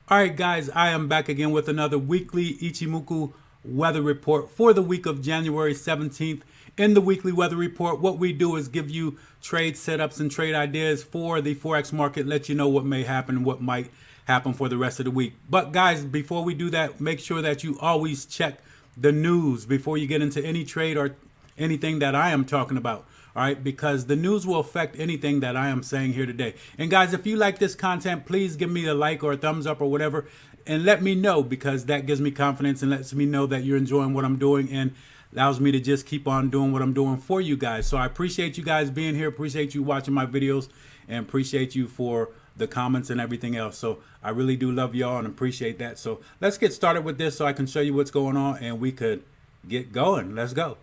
All right, guys, I am back again with another weekly Ichimoku Weather Report for the week of January 17th. In the weekly weather report, what we do is give you trade setups and trade ideas for the forex market, let you know what may happen, what might happen for the rest of the week. But guys, before we do that, make sure that you always check the news before you get into any trade or anything that I am talking about. All right, because the news will affect anything that I am saying here today. And guys, if you like this content, please give me a like or a thumbs up or whatever, and let me know, because that gives me confidence and lets me know that you're enjoying what I'm doing and allows me to just keep on doing what I'm doing for you guys. So I appreciate you guys being here, appreciate you watching my videos, and appreciate you for the comments and everything else. So I really do love y'all and appreciate that. So let's get started with this so I can show you what's going on and we could get going. Let's go.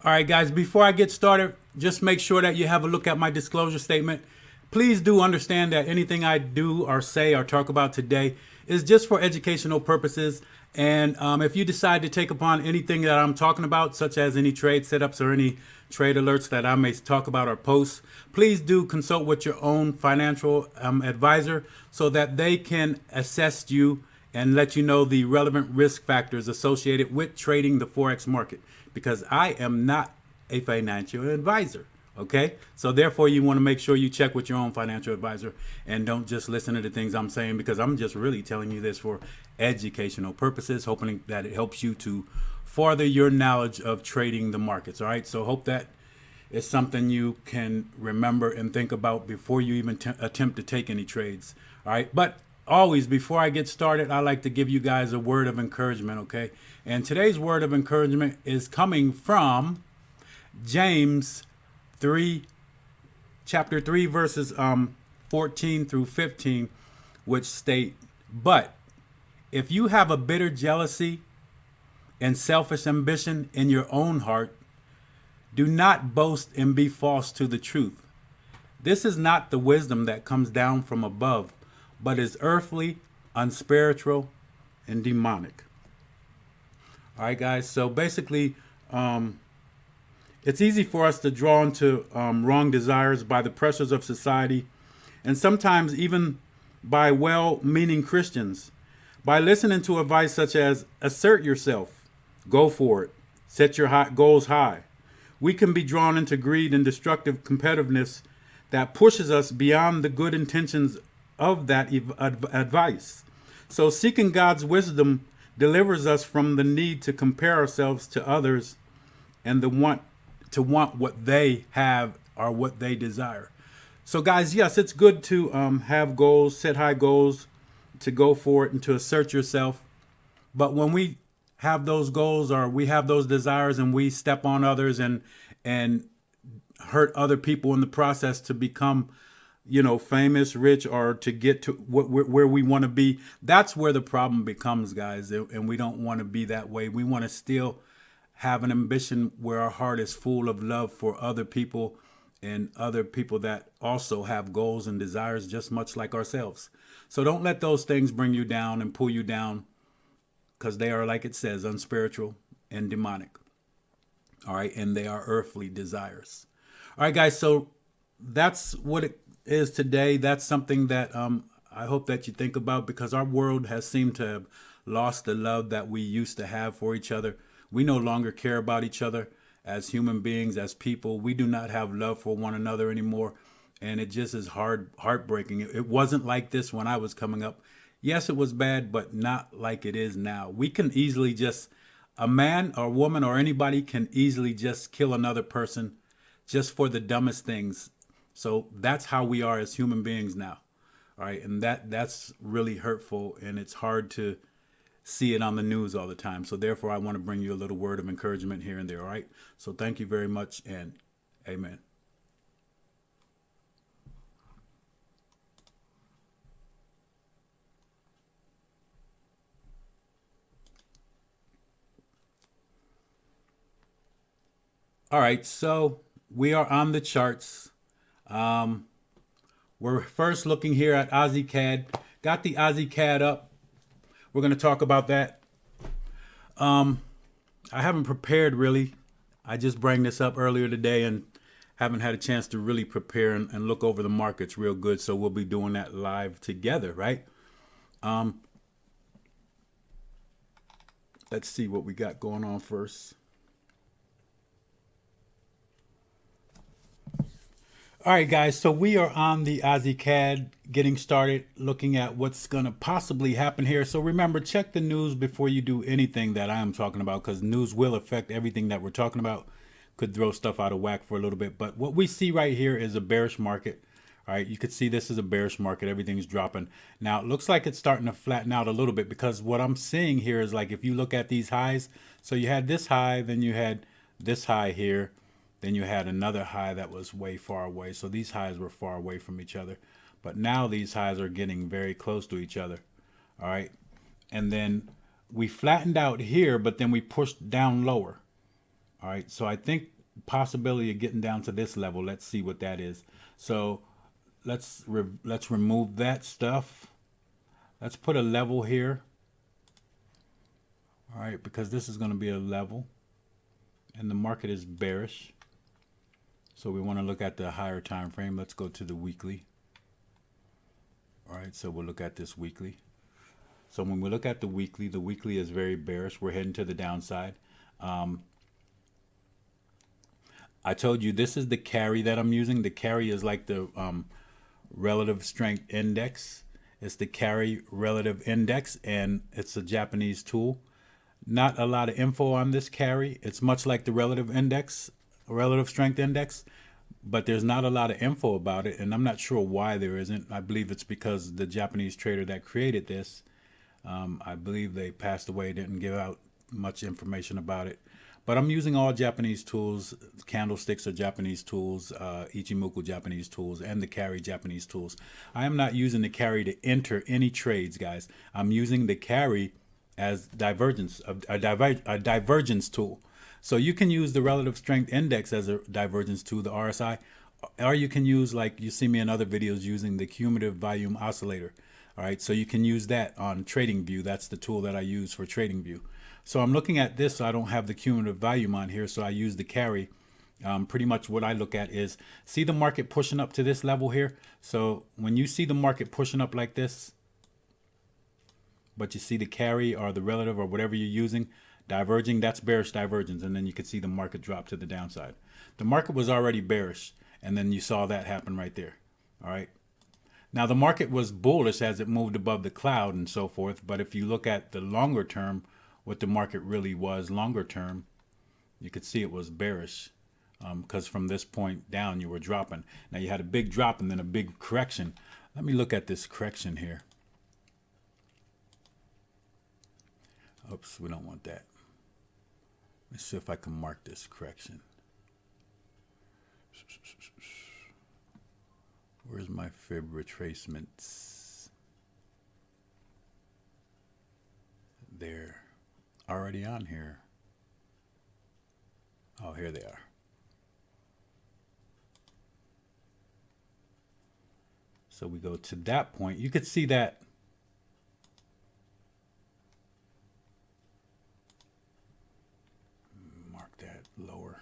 All right, guys, before I get started, just make sure that you have a look at my disclosure statement. Please do understand that anything I do or say or talk about today is just for educational purposes. And if you decide to take upon anything that I'm talking about, such as any trade setups or any trade alerts that I may talk about or post, please do consult with your own financial advisor so that they can assess you and let you know the relevant risk factors associated with trading the forex market, because I am not a financial advisor. Okay, so therefore you want to make sure you check with your own financial advisor and don't just listen to the things I'm saying, because I'm just really telling you this for educational purposes, hoping that it helps you to further your knowledge of trading the markets. All right, so hope that is something you can remember and think about before you even attempt to take any trades. All right, but always, before I get started, I like to give you guys a word of encouragement. Okay, and today's word of encouragement is coming from James 3, chapter 3, verses 14 through 15, which state, "But if you have a bitter jealousy and selfish ambition in your own heart, do not boast and be false to the truth. This is not the wisdom that comes down from above, but is earthly, unspiritual, and demonic." All right, guys. So basically, it's easy for us to draw into wrong desires by the pressures of society, and sometimes even by well-meaning Christians. By listening to advice such as assert yourself, go for it, set your goals high, we can be drawn into greed and destructive competitiveness that pushes us beyond the good intentions of that advice. So seeking God's wisdom delivers us from the need to compare ourselves to others and the want what they have or what they desire. So guys, yes, it's good to have goals, set high goals, to go for it and to assert yourself. But when we have those goals or we have those desires and we step on others and hurt other people in the process to become, famous, rich, or to get to where we want to be, that's where the problem becomes, guys. And we don't want to be that way. We want to still have an ambition where our heart is full of love for other people and other people that also have goals and desires just much like ourselves. So don't let those things bring you down and pull you down, because they are, like it says, unspiritual and demonic. All right, and they are earthly desires. All right, guys, so that's what it is today. That's something that I hope that you think about, because our world has seemed to have lost the love that we used to have for each other. We no longer care about each other as human beings, as people. We do not have love for one another anymore, and it just is heartbreaking. It wasn't like this when I was coming up. Yes, it was bad, but not like it is now. We can easily a man or woman or anybody can easily just kill another person just for the dumbest things. So that's how we are as human beings now. All right, and that's really hurtful, and it's hard to see it on the news all the time. So therefore, I want to bring you a little word of encouragement here and there. All right. So thank you very much, and amen. All right. So we are on the charts. We're first looking here at Aussie CAD. Got the Aussie CAD up. We're going to talk about that. I haven't prepared really. I just bring this up earlier today and haven't had a chance to really prepare and look over the markets real good. So we'll be doing that live together, right? Let's see what we got going on first. All right, guys, so we are on the Aussie CAD getting started, looking at what's going to possibly happen here. So remember, check the news before you do anything that I am talking about, because news will affect everything that we're talking about. Could throw stuff out of whack for a little bit. But what we see right here is a bearish market. All right, you could see this is a bearish market. Everything's dropping. Now, it looks like it's starting to flatten out a little bit, because what I'm seeing here is, like, if you look at these highs, so you had this high, then you had this high here. Then you had another high that was way far away. So these highs were far away from each other. But now these highs are getting very close to each other. All right. And then we flattened out here, but then we pushed down lower. All right. So I think possibility of getting down to this level. Let's see what that is. So let's remove that stuff. Let's put a level here. All right. Because this is going to be a level. And the market is bearish. So we want to look at the higher time frame. Let's go to the weekly. All right, so we'll look at this weekly. So when we look at the weekly is very bearish. We're heading to the downside. I told you this is the carry that I'm using. The carry is like the relative strength index. It's the carry relative index, and it's a Japanese tool. Not a lot of info on this carry. It's much like the relative index, relative strength index, but there's not a lot of info about it, and I'm not sure why there isn't. I believe it's because the Japanese trader that created this, I believe they passed away, didn't give out much information about it. But I'm using all Japanese tools. Candlesticks are Japanese tools, Ichimoku Japanese tools, and the carry Japanese tools. I am not using the carry to enter any trades, guys. I'm using the carry as divergence, a divergence tool. So you can use the relative strength index as a divergence tool, the RSI, or you can use, like you see me in other videos, using the cumulative volume oscillator. All right, so you can use that on TradingView. That's the tool that I use for TradingView. So I'm looking at this. So I don't have the cumulative volume on here, so I use the carry. Pretty much what I look at is, see the market pushing up to this level here. So when you see the market pushing up like this, but you see the carry or the relative or whatever you're using diverging, that's bearish divergence, and then you could see the market drop to the downside. The market was already bearish, and then you saw that happen right there. All right. Now the market was bullish as it moved above the cloud and so forth, but if you look at the longer term, what the market really was longer term, you could see it was bearish, because from this point down you were dropping. Now you had a big drop and then a big correction. Let me look at this correction here. Oops, we don't want that. Let's see if I can mark this correction. Where's my fib retracements? They're already on here. Oh, here they are. So we go to that point. You could see that lower.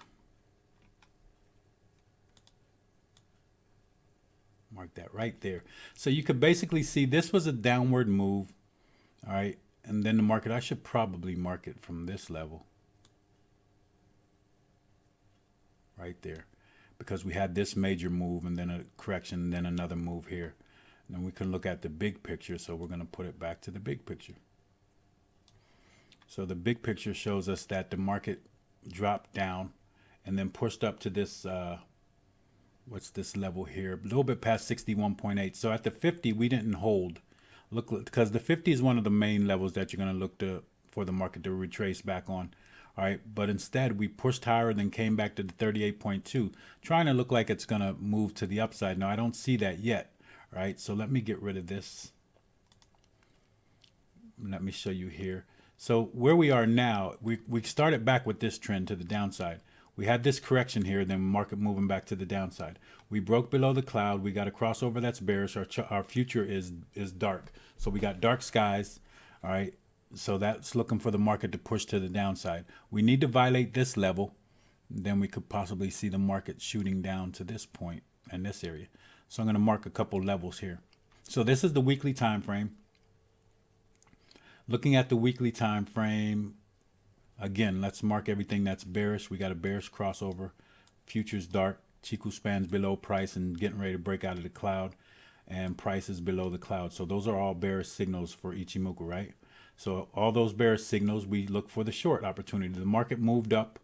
Mark that right there. So you could basically see this was a downward move. All right. And then the market, I should probably mark it from this level. Right there. Because we had this major move and then a correction and then another move here. And then we can look at the big picture. So we're going to put it back to the big picture. So the big picture shows us that the market dropped down and then pushed up to this what's this level here, a little bit past 61.8. So at the 50 we didn't hold. Look, because the 50 is one of the main levels that you're going to look to for the market to retrace back on. All right, but instead we pushed higher, then came back to the 38.2, trying to look like it's going to move to the upside. Now I don't see that yet. All right, so let me get rid of this. Let me show you here. So where we are now, we started back with this trend to the downside. We had this correction here, then market moving back to the downside. We broke below the cloud. We got a crossover that's bearish. Our future is dark. So we got dark skies. All right. So that's looking for the market to push to the downside. We need to violate this level. Then we could possibly see the market shooting down to this point in this area. So I'm going to mark a couple levels here. So this is the weekly time frame. Looking at the weekly time frame, again, let's mark everything that's bearish. We got a bearish crossover. Futures dark. Chiku spans below price and getting ready to break out of the cloud. And price is below the cloud. So those are all bearish signals for Ichimoku, right? So all those bearish signals, we look for the short opportunity. The market moved up,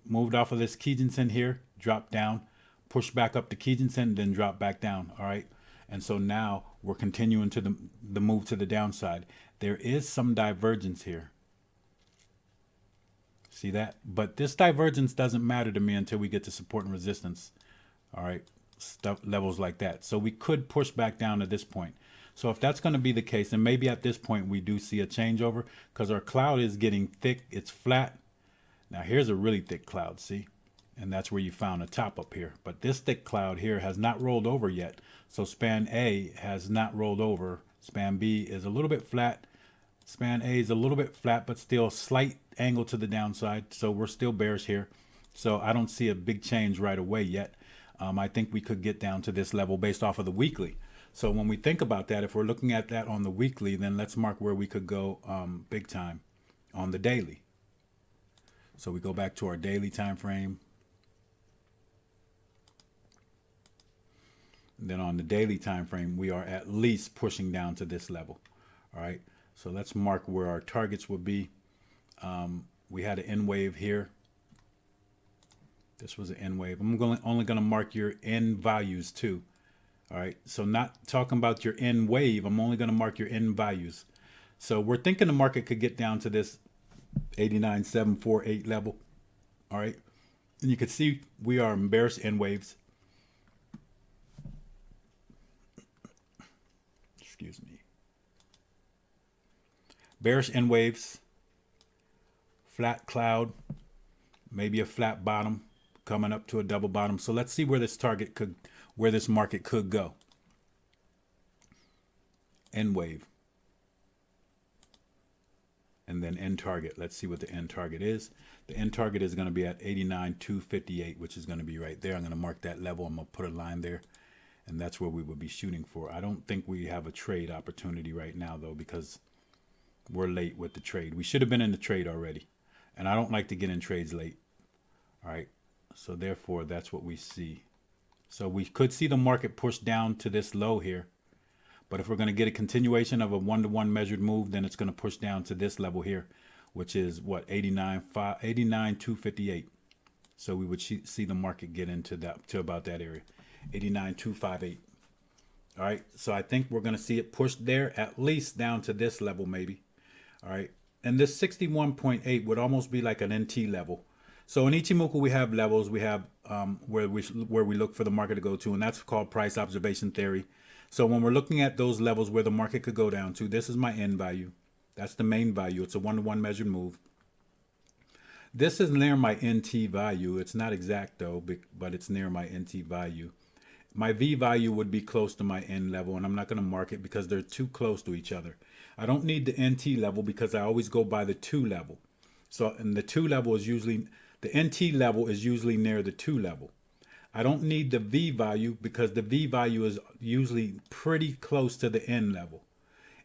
moved off of this Kijinsen here, dropped down, pushed back up to Kijinsen, then dropped back down, all right? And so now we're continuing to the move to the downside. There is some divergence here. See that? But this divergence doesn't matter to me until we get to support and resistance. All right, stuff levels like that. So we could push back down to this point. So if that's going to be the case, and maybe at this point we do see a changeover because our cloud is getting thick. It's flat. Now here's a really thick cloud, see? And that's where you found a top up here. But this thick cloud here has not rolled over yet. So span A has not rolled over. Span B is a little bit flat. Span A is a little bit flat, but still slight angle to the downside. So we're still bearish here. So I don't see a big change right away yet. I think we could get down to this level based off of the weekly. So when we think about that, if we're looking at that on the weekly, then let's mark where we could go big time on the daily. So we go back to our daily time frame. And then on the daily time frame, we are at least pushing down to this level. All right. So let's mark where our targets would be. We had an N wave here. This was an N wave. I'm only going to mark your N values too. All right. So not talking about your N wave. I'm only going to mark your N values. So we're thinking the market could get down to this 89.748 level. All right. And you can see we are in bearish N waves. Excuse me. Bearish N waves, flat cloud, maybe a flat bottom coming up to a double bottom. So let's see where this where this market could go. N wave. And then N target. Let's see what the N target is. The N target is going to be at 89.258, which is going to be right there. I'm going to mark that level. I'm going to put a line there. And that's where we would be shooting for. I don't think we have a trade opportunity right now, though, because we're late with the trade. We should have been in the trade already. And I don't like to get in trades late. All right. So therefore, that's what we see. So we could see the market push down to this low here. But if we're going to get a continuation of a one-to-one measured move, then it's going to push down to this level here, which is what, 89.258. So we would see the market get into that, to about that area, 89.258. All right. So I think we're going to see it push there, at least down to this level, maybe. All right. And this 61.8 would almost be like an NT level. So in Ichimoku, we have levels. We have where we look for the market to go to, and that's called price observation theory. So when we're looking at those levels where the market could go down to, this is my N value. That's the main value. It's a one-to-one measured move. This is near my NT value. It's not exact though, but it's near my NT value. My V value would be close to my N level, and I'm not going to mark it because they're too close to each other. I don't need the NT level because I always go by the 2 level. So, and the 2 level is usually, the NT level is usually near the 2 level. I don't need the V value because the V value is usually pretty close to the N level.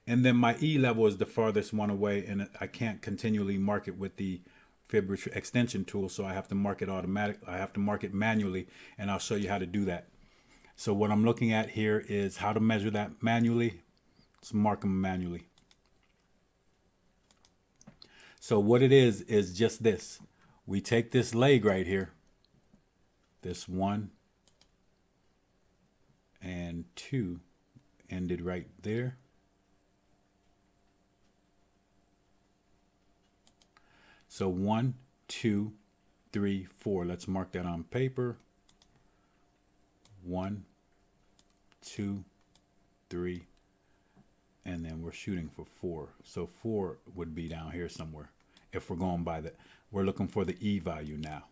And then my E level is the farthest one away, and I can't continually mark it with the Fibonacci extension tool, so I have to mark it I have to mark it manually, and I'll show you how to do that. So what I'm looking at here is how to measure that manually. Let's mark them manually. So what it is just this. We take this leg right here, this 1 and 2 ended right there. So 1, 2, 3, 4. Let's mark that on paper. 1, 2, 3, and then we're shooting for 4. So 4 would be down here somewhere. If we're going by we're looking for the E value now.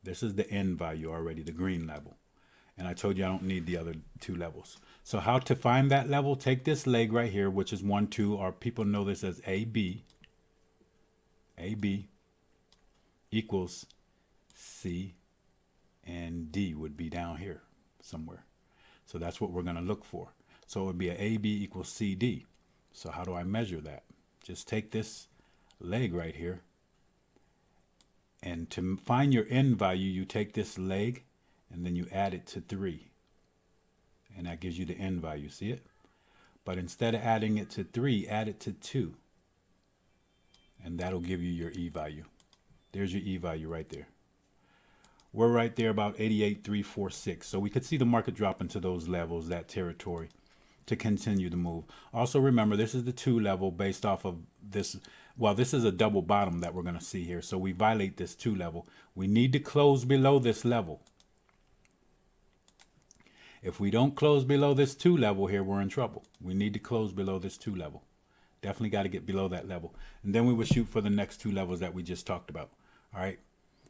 This is the N value already, the green level. And I told you I don't need the other 2 levels. So how to find that level? Take this leg right here, which is 1, 2, or people know this as AB. AB equals C, and D would be down here somewhere. So that's what we're going to look for. So it would be a AB equals CD. So how do I measure that? Just take this leg right here, and to find your N value, you take this leg and then you add it to 3, and that gives you the N value. See it? But instead of adding it to 3, add it to 2, and that'll give you your E value. There's your E value right there. We're right there about 88,346. So we could see the market drop into those levels, that territory, to continue to move. Also remember, this is the 2 level based off of this. Well, this is a double bottom that we're going to see here. So we violate this 2 level. We need to close below this level. If we don't close below this 2 level here, we're in trouble. We need to close below this 2 level. Definitely got to get below that level. And then we will shoot for the next 2 levels that we just talked about. All right.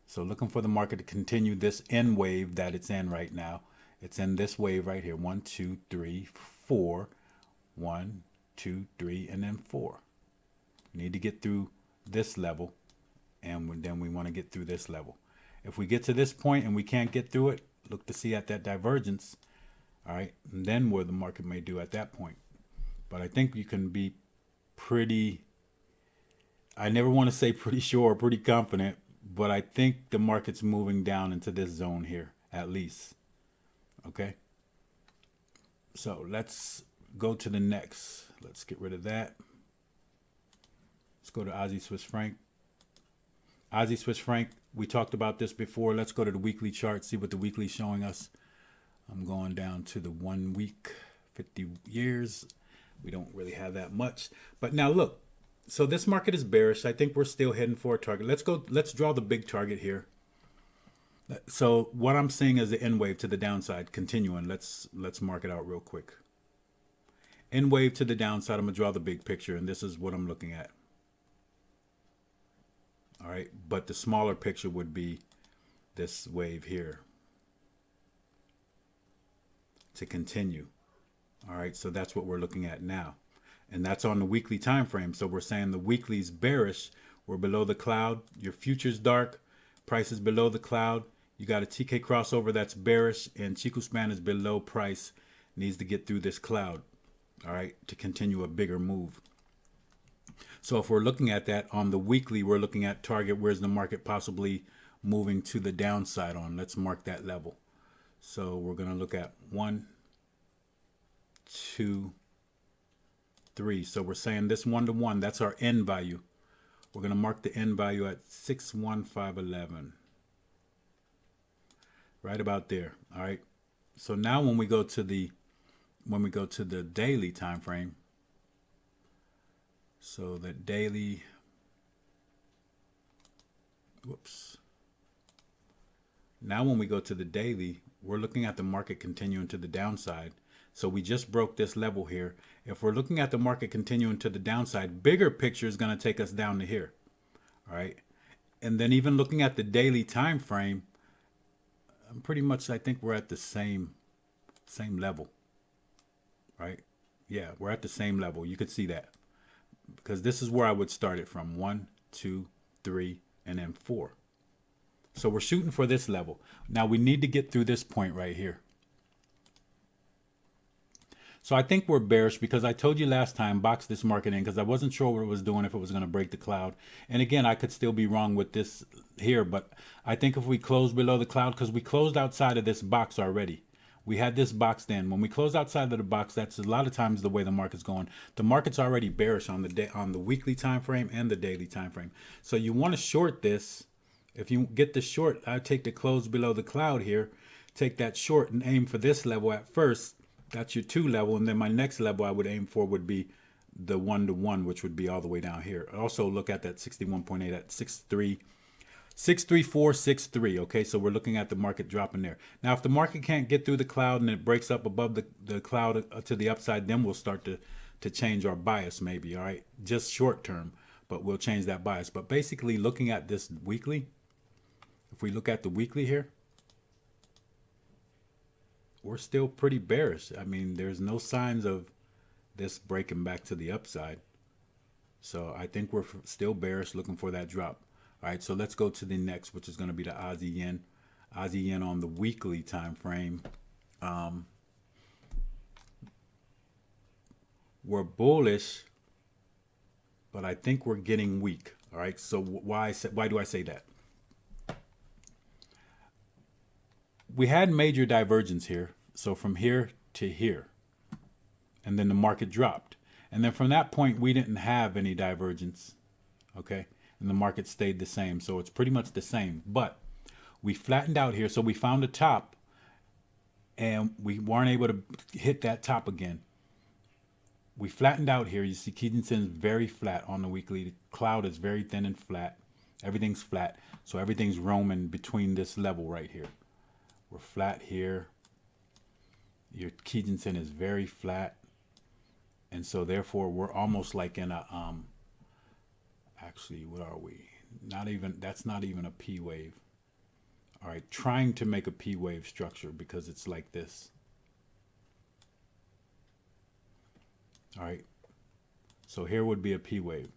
So looking for the market to continue this N wave that it's in right now. It's in this wave right here. 1, 2, 3, 4. 1, 2, 3, and then 4. We need to get through this level, and then we want to get through this level. If we get to this point and we can't get through it, look to see at that divergence. All right, and then where the market may do at that point. But I think you can be pretty, I never want to say pretty sure or pretty confident, but I think the market's moving down into this zone here, at least. Okay. So let's go to the next. Let's get rid of that. Let's go to Aussie Swiss franc. Aussie Swiss franc, we talked about this before. Let's go to the weekly chart, see what the weekly is showing us. I'm going down to the 1 week, 50 years. We don't really have that much. But now look, so this market is bearish. I think we're still heading for a target. Let's draw the big target here. So what I'm seeing is the N wave to the downside continuing. Let's mark it out real quick. N wave to the downside. I'm gonna draw the big picture, and this is what I'm looking at. All right, but the smaller picture would be this wave here to continue. All right, so that's what we're looking at now, and that's on the weekly time frame. So we're saying the weekly's bearish. We're below the cloud. Your future's dark. Price is below the cloud. You got a TK crossover that's bearish, and Chiku span is below price. Needs to get through this cloud, all right, to continue a bigger move. So if we're looking at that on the weekly, we're looking at target. Where's the market possibly moving to the downside on? Let's mark that level. So we're going to look at 1, 2, 3. So we're saying this 1 to 1, that's our N value. We're going to mark the N value at 61511. Right about there. All right. So now when we go to the daily time frame, so the daily, whoops. Now when we go to the daily, we're looking at the market continuing to the downside. So we just broke this level here. If we're looking at the market continuing to the downside, bigger picture is going to take us down to here. All right. And then even looking at the daily time frame, pretty much I think we're at the same level. Right? Yeah, we're at the same level. You could see that. Because this is where I would start it from. 1, 2, 3, and then 4. So we're shooting for this level. Now we need to get through this point right here. So I think we're bearish because I told you last time, box this market in because I wasn't sure what it was doing, if it was going to break the cloud. And again, I could still be wrong with this here, but I think if we close below the cloud, because we closed outside of this box already. We had this box then. When we close outside of the box, that's a lot of times the way the market's going. The market's already bearish on the weekly time frame and the daily time frame. So you want to short this. If you get the short, I take the close below the cloud here, take that short and aim for this level at first. That's your 2 level, and then my next level I would aim for would be the 1-to-1, which would be all the way down here. Also look at that 61.8 at 63463. Okay, so we're looking at the market dropping there. Now, if the market can't get through the cloud and it breaks up above the cloud to the upside, then we'll start to change our bias maybe. All right, just short term, but we'll change that bias. But basically, looking at this weekly, if we look at the weekly here, we're still pretty bearish. I mean, there's no signs of this breaking back to the upside. So I think we're still bearish, looking for that drop. All right, so let's go to the next, which is going to be the Aussie yen. Aussie yen on the weekly time frame. We're bullish, but I think we're getting weak. All right, so why do I say that? We had major divergence here. So from here to here, and then the market dropped. And then from that point, we didn't have any divergence, okay? And the market stayed the same. So it's pretty much the same, but we flattened out here. So we found a top and we weren't able to hit that top again. We flattened out here. You see Kijun-sen is very flat on the weekly. The cloud is very thin and flat. Everything's flat. So everything's roaming between this level right here. We're flat here. Your Kijun-sen is very flat. And so therefore we're almost like in a, actually, what are we? That's not even a P wave. All right, trying to make a P wave structure because it's like this. All right, so here would be a P wave.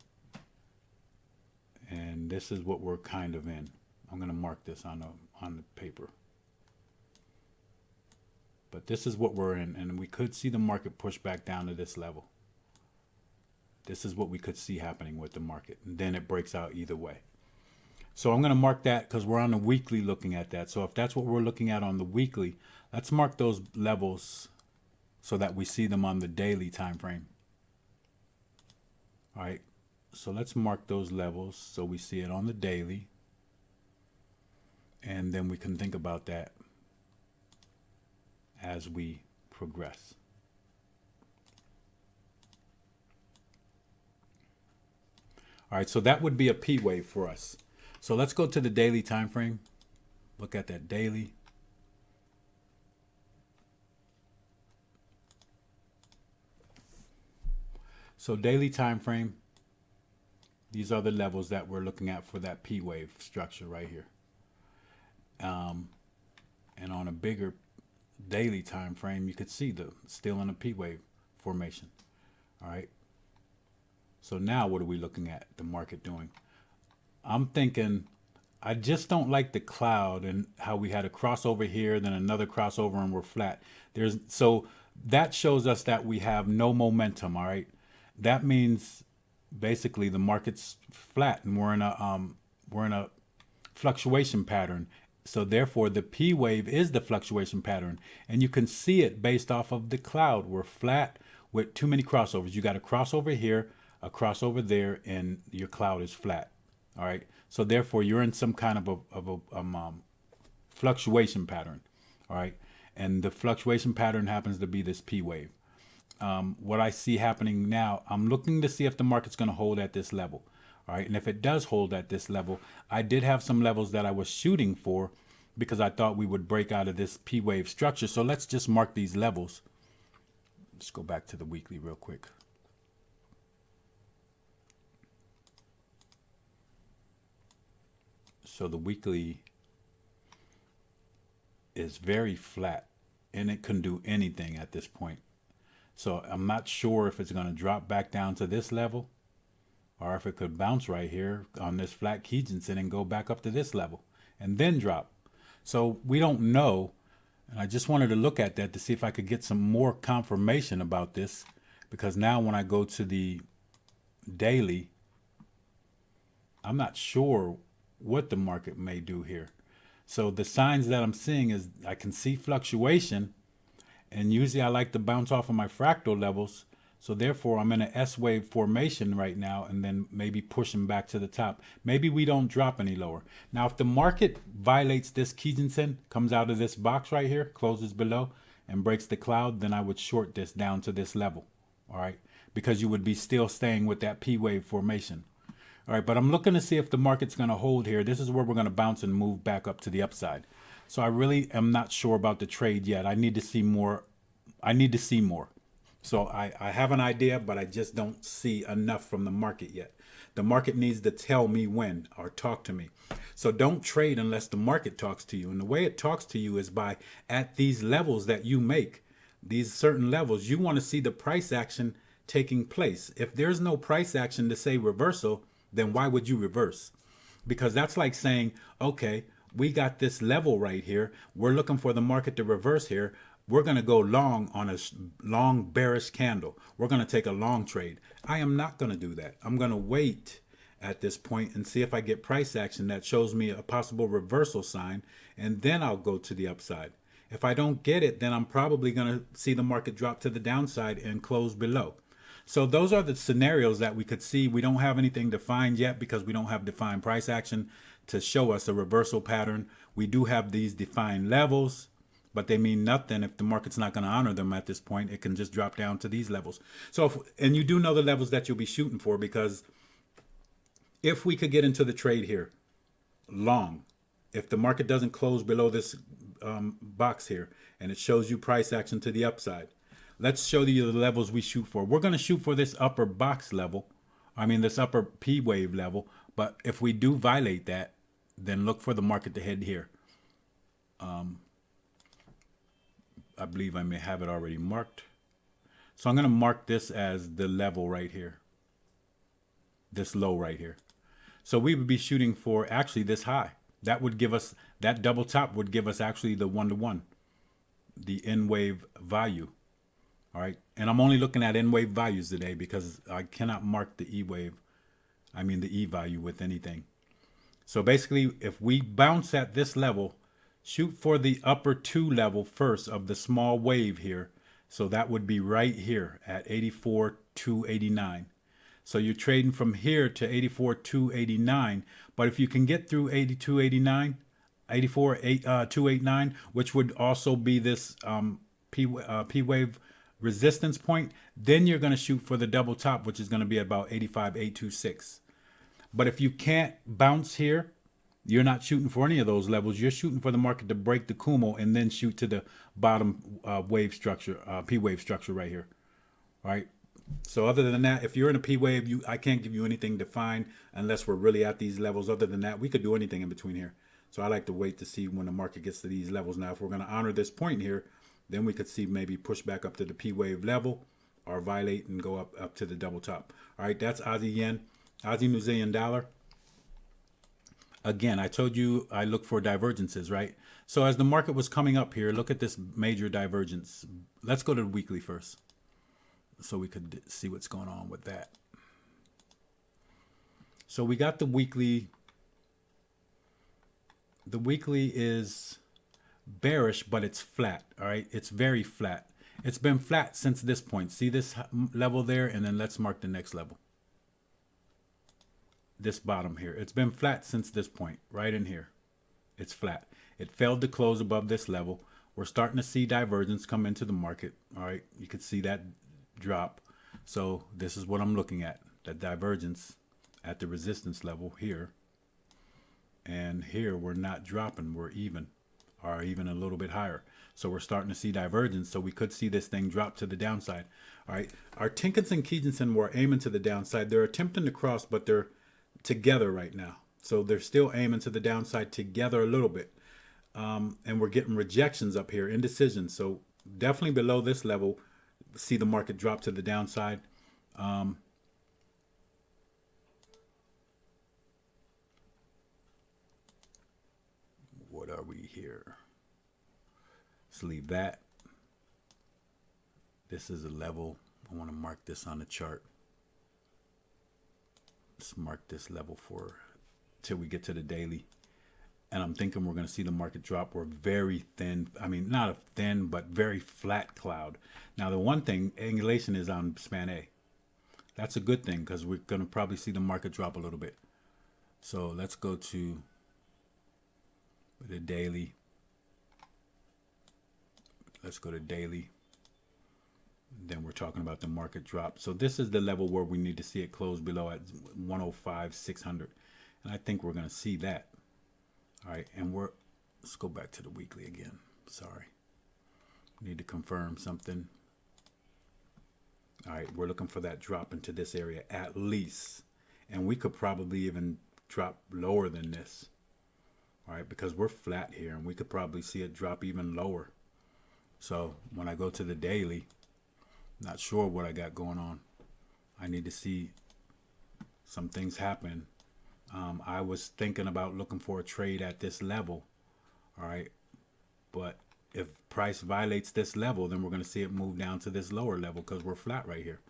And this is what we're kind of in. I'm going to mark this on the paper. But this is what we're in, and we could see the market push back down to this level. This is what we could see happening with the market, and then it breaks out either way. So I'm going to mark that because we're on the weekly looking at that. So if that's what we're looking at on the weekly, let's mark those levels so that we see them on the daily time frame. All right, so let's mark those levels so we see it on the daily, and then we can think about that as we progress. All right, so that would be a P wave for us. So let's go to the daily time frame. Look at that daily. So daily time frame, these are the levels that we're looking at for that P wave structure right here. And on a bigger daily time frame, you could see still in a P wave formation. All right, so now what are we looking at the market doing? I'm thinking, I just don't like the cloud and how we had a crossover here, then another crossover, and we're flat. So that shows us that we have no momentum. All right, that means basically the market's flat and we're in a fluctuation pattern. So therefore, the P wave is the fluctuation pattern. And you can see it based off of the cloud. We're flat with too many crossovers. You got a crossover here, a crossover there, and your cloud is flat. All right. So therefore, you're in some kind of a fluctuation pattern. All right. And the fluctuation pattern happens to be this P wave. What I see happening now, I'm looking to see if the market's going to hold at this level. All right, and if it does hold at this level, I did have some levels that I was shooting for because I thought we would break out of this P wave structure. So let's just mark these levels. Let's go back to the weekly real quick. So the weekly is very flat and it can do anything at this point. So I'm not sure if it's going to drop back down to this level, or if it could bounce right here on this flat Kijun-sen and go back up to this level and then drop. So we don't know. And I just wanted to look at that to see if I could get some more confirmation about this, because now when I go to the daily, I'm not sure what the market may do here. So the signs that I'm seeing is I can see fluctuation, and usually I like to bounce off of my fractal levels. So therefore, I'm in an S-wave formation right now, and then maybe pushing back to the top. Maybe we don't drop any lower. Now, if the market violates this Kijun-sen, comes out of this box right here, closes below, and breaks the cloud, then I would short this down to this level. All right, because you would be still staying with that P wave formation. All right, but I'm looking to see if the market's going to hold here. This is where we're going to bounce and move back up to the upside. So I really am not sure about the trade yet. I need to see more. So I have an idea, but I just don't see enough from the market yet. The market needs to tell me when or talk to me. So don't trade unless the market talks to you. And the way it talks to you is by at these levels that you make, these certain levels, you want to see the price action taking place. If there's no price action to say reversal, then why would you reverse? Because that's like saying, okay, we got this level right here. We're looking for the market to reverse here. We're going to go long on a long bearish candle. We're going to take a long trade. I am not going to do that. I'm going to wait at this point and see if I get price action that shows me a possible reversal sign, and then I'll go to the upside. If I don't get it, then I'm probably going to see the market drop to the downside and close below. So those are the scenarios that we could see. We don't have anything defined yet because we don't have defined price action to show us a reversal pattern. We do have these defined levels, but they mean nothing if the market's not going to honor them at this point. It can just drop down to these levels. So, and you do know the levels that you'll be shooting for, because if we could get into the trade here, long, if the market doesn't close below this box here and it shows you price action to the upside, let's show you the levels we shoot for. We're going to shoot for this upper box level. This upper P wave level. But if we do violate that, then look for the market to head here. I believe I may have it already marked. So I'm going to mark this as the level right here. This low right here. So we would be shooting for actually this high. That would give us, that double top would give us actually the 1-to-1, the N wave value. All right. And I'm only looking at N wave values today because I cannot mark the E wave. The E value with anything. So basically, if we bounce at this level, shoot for the upper 2 level first of the small wave here. So that would be right here at 84,289. So you're trading from here to 84,289. But if you can get through 82.89, 84,289, which would also be this P wave resistance point, then you're going to shoot for the double top, which is going to be about 85,826. But if you can't bounce here, you're not shooting for any of those levels. You're shooting for the market to break the Kumo and then shoot to the bottom wave structure, P wave structure right here. All right. So other than that, if you're in a P wave, I can't give you anything defined unless we're really at these levels. Other than that, we could do anything in between here. So I like to wait to see when the market gets to these levels. Now, if we're going to honor this point here, then we could see maybe push back up to the P wave level or violate and go up to the double top. All right, that's Aussie yen, Aussie New Zealand dollar. Again, I told you I look for divergences, right? So as the market was coming up here, look at this major divergence. Let's go to the weekly first so we could see what's going on with that. So we got the weekly. The weekly is bearish, but it's flat. All right, it's very flat. It's been flat since this point. See this level there, and then let's mark the next level. This bottom here. It's been flat since this point, right in here. It's flat. It failed to close above this level. We're starting to see divergence come into the market. All right, you can see that drop. So this is what I'm looking at, that divergence at the resistance level here. And here we're not dropping, we're even, or even a little bit higher. So we're starting to see divergence. So we could see this thing drop to the downside. All right, our Tinkins and Kijinsen were aiming to the downside. They're attempting to cross, but they're together right now. So they're still aiming to the downside together a little bit. And we're getting rejections up here, indecision. So definitely below this level, see the market drop to the downside. What are we here? Let's leave that. This is a level. I want to mark this on the chart. Let's mark this level for till we get to the daily. And I'm thinking we're going to see the market drop. We're very thin. I mean, not a thin, but very flat cloud. Now, the one thing, angulation is on span A. That's a good thing because we're going to probably see the market drop a little bit. So let's go to the daily. Let's go to daily. then we're talking about the market drop. So this is the level where we need to see it close below at 105,600. And I think we're going to see that. All right. And let's go back to the weekly again. Sorry. Need to confirm something. All right. We're looking for that drop into this area at least. And we could probably even drop lower than this. All right. Because we're flat here and we could probably see it drop even lower. So when I go to the daily, not sure what I got going on. I need to see some things happen. I was thinking about looking for a trade at this level. All right. But if price violates this level, then we're going to see it move down to this lower level because we're flat right here.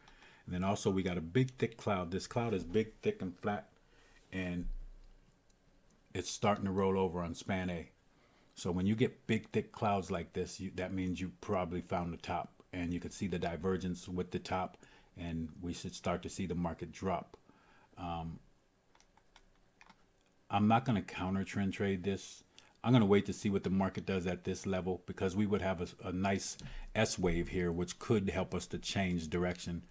And then also we got a big, thick cloud. This cloud is big, thick, and flat. And it's starting to roll over on span A. So when you get big, thick clouds like this, that means you probably found the top. And you can see the divergence with the top. And we should start to see the market drop. I'm not going to counter trend trade this. I'm going to wait to see what the market does at this level because we would have a nice S wave here, which could help us to change direction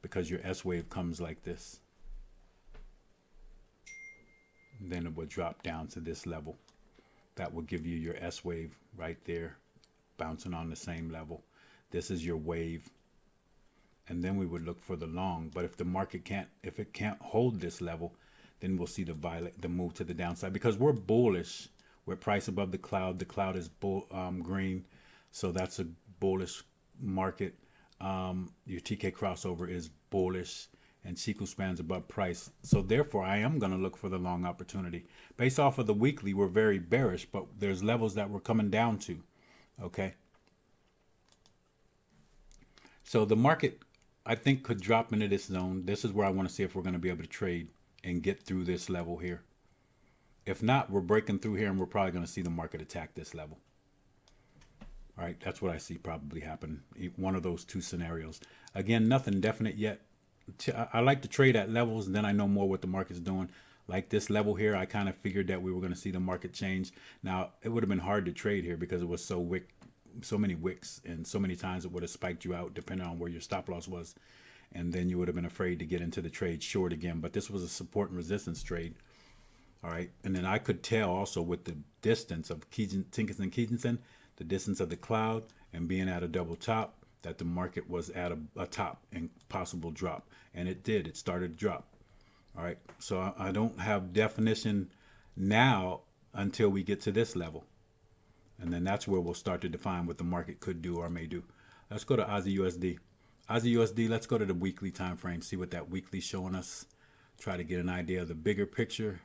because your S wave comes like this. And then it will drop down to this level. That will give you your S wave right there, bouncing on the same level. This is your wave. And then we would look for the long. But if the market can't hold this level, then we'll see the move to the downside because we're bullish. We're price above the cloud. The cloud is green, so that's a bullish market. Your TK crossover is bullish, and Chiku spans above price. So therefore, I am going to look for the long opportunity. Based off of the weekly, we're very bearish, but there's levels that we're coming down to. Okay. So the market, I think, could drop into this zone. This is where I want to see if we're going to be able to trade and get through this level here. If not, we're breaking through here and we're probably going to see the market attack this level. All right, that's what I see probably happen. One of those two scenarios. Again, nothing definite yet. I like to trade at levels and then I know more what the market's doing. Like this level here, I kind of figured that we were going to see the market change. Now, it would have been hard to trade here because it was so many wicks and so many times it would have spiked you out depending on where your stop loss was. And then you would have been afraid to get into the trade short again. But this was a support and resistance trade. All right. And then I could tell also with the distance of Tinkerson, the distance of the cloud and being at a double top, that the market was at a top and possible drop. And it did. It started to drop. All right. So I don't have definition now until we get to this level. And then that's where we'll start to define what the market could do or may do. Let's go to Aussie USD. Aussie USD, let's go to the weekly time frame, see what that weekly's showing us. Try to get an idea of the bigger picture.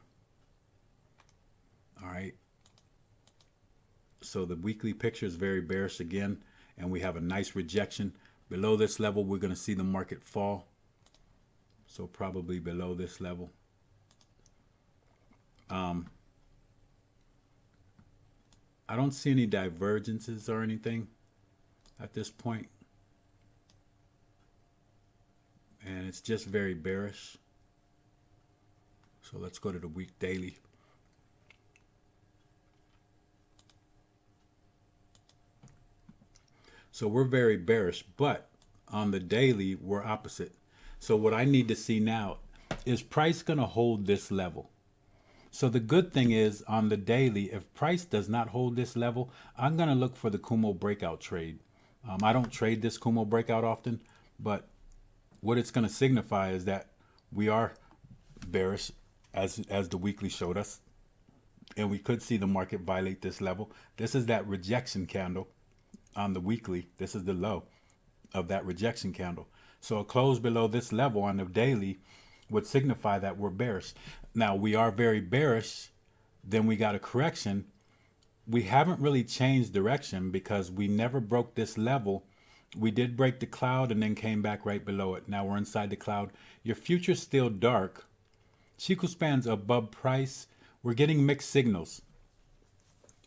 All right. So the weekly picture is very bearish again, and we have a nice rejection. Below this level, we're going to see the market fall. So probably below this level. I don't see any divergences or anything at this point. And it's just very bearish. So let's go to the week daily. So we're very bearish, but on the daily, we're opposite. So what I need to see now is price going to hold this level. So the good thing is on the daily, if price does not hold this level, I'm going to look for the Kumo breakout trade. I don't trade this Kumo breakout often, but what it's going to signify is that we are bearish as the weekly showed us. And we could see the market violate this level. This is that rejection candle on the weekly. This is the low of that rejection candle. So a close below this level on the daily would signify that we're bearish. Now we are very bearish. Then we got a correction. We haven't really changed direction because we never broke this level. We did break the cloud and then came back right below it. Now we're inside the cloud. Your future's still dark. Chiku spans above price. We're getting mixed signals.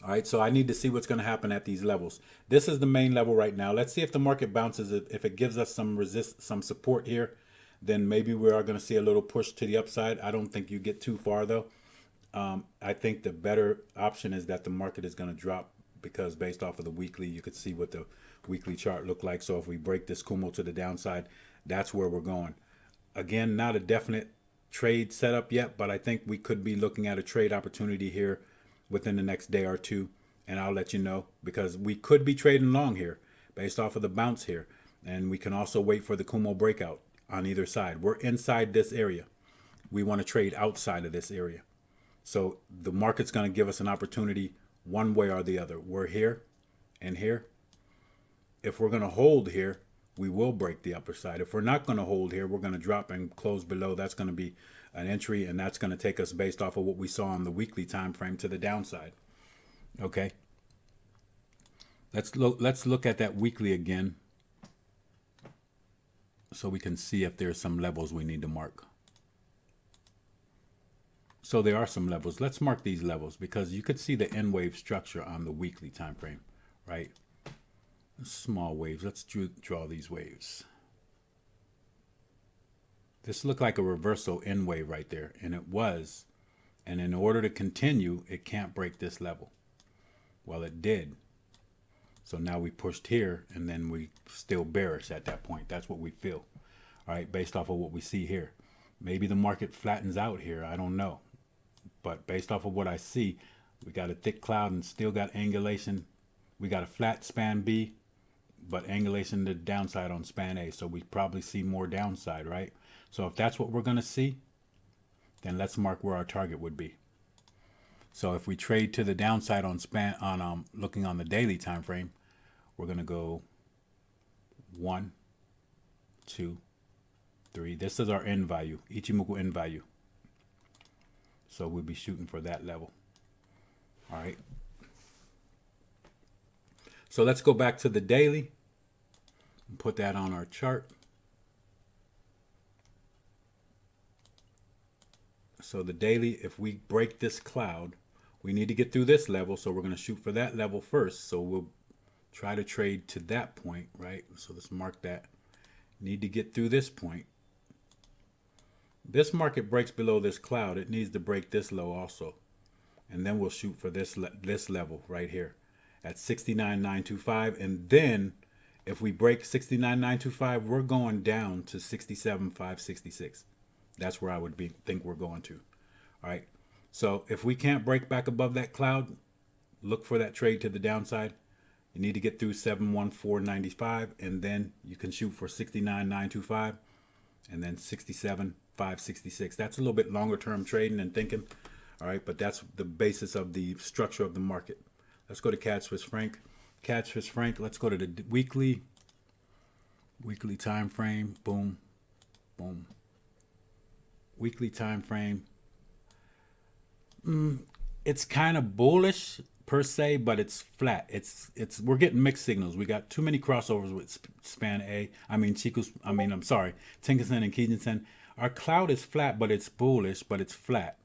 All right, so I need to see what's going to happen at these levels. This is the main level right now. Let's see if the market bounces. If it gives us some support here, then maybe we are going to see a little push to the upside. I don't think you get too far though. I think the better option is that the market is going to drop because based off of the weekly, you could see what the weekly chart looked like. So if we break this Kumo to the downside, that's where we're going. Again, not a definite trade setup yet, but I think we could be looking at a trade opportunity here within the next day or two, and I'll let you know, because we could be trading long here based off of the bounce here, and we can also wait for the Kumo breakout on either side. We're inside this area. We want to trade outside of this area. So the market's going to give us an opportunity one way or the other. We're here and here. If we're going to hold here, we will break the upper side. If we're not going to hold here, we're going to drop and close below. That's going to be an entry, and that's going to take us based off of what we saw on the weekly time frame to the downside. Okay. Let's look at that weekly again so we can see if there's some levels we need to mark. So there are some levels. Let's mark these levels because you could see the N wave structure on the weekly time frame, right? Small waves. Let's draw these waves. This looked like a reversal N wave right there, and it was. And in order to continue, it can't break this level. Well, it did. So now we pushed here, and then we still bearish at that point. That's what we feel, all right, based off of what we see here. Maybe the market flattens out here. I don't know. But based off of what I see, we got a thick cloud and still got angulation. We got a flat span B, but angulation to the downside on span A. So we probably see more downside, right? So if that's what we're going to see, then let's mark where our target would be. So if we trade to the downside on looking on the daily time frame, we're going to go 1, 2, 3. This is our N value, Ichimoku N value. So we'll be shooting for that level. All right. So let's go back to the daily and put that on our chart. So the daily, if we break this cloud, we need to get through this level. So we're going to shoot for that level first. So we'll try to trade to that point, right? So let's mark that. Need to get through this point. This market breaks below this cloud. It needs to break this low also. And then we'll shoot for this level right here at 69,925. And then if we break 69,925, we're going down to 67,566. That's where I would think we're going to. All right. So if we can't break back above that cloud, look for that trade to the downside. You need to get through 71495, and then you can shoot for 69,925 and then 67,566. That's a little bit longer term trading and thinking. All right, but that's the basis of the structure of the market. Let's go to CAD Swiss franc. CAD Swiss franc. Let's go to the weekly time frame. Boom, boom. Weekly time frame. It's kind of bullish per se, but it's flat. We're getting mixed signals. We got too many crossovers with span A. Tenkan-sen and Kijun-sen. Our cloud is flat, but it's bullish, but it's flat.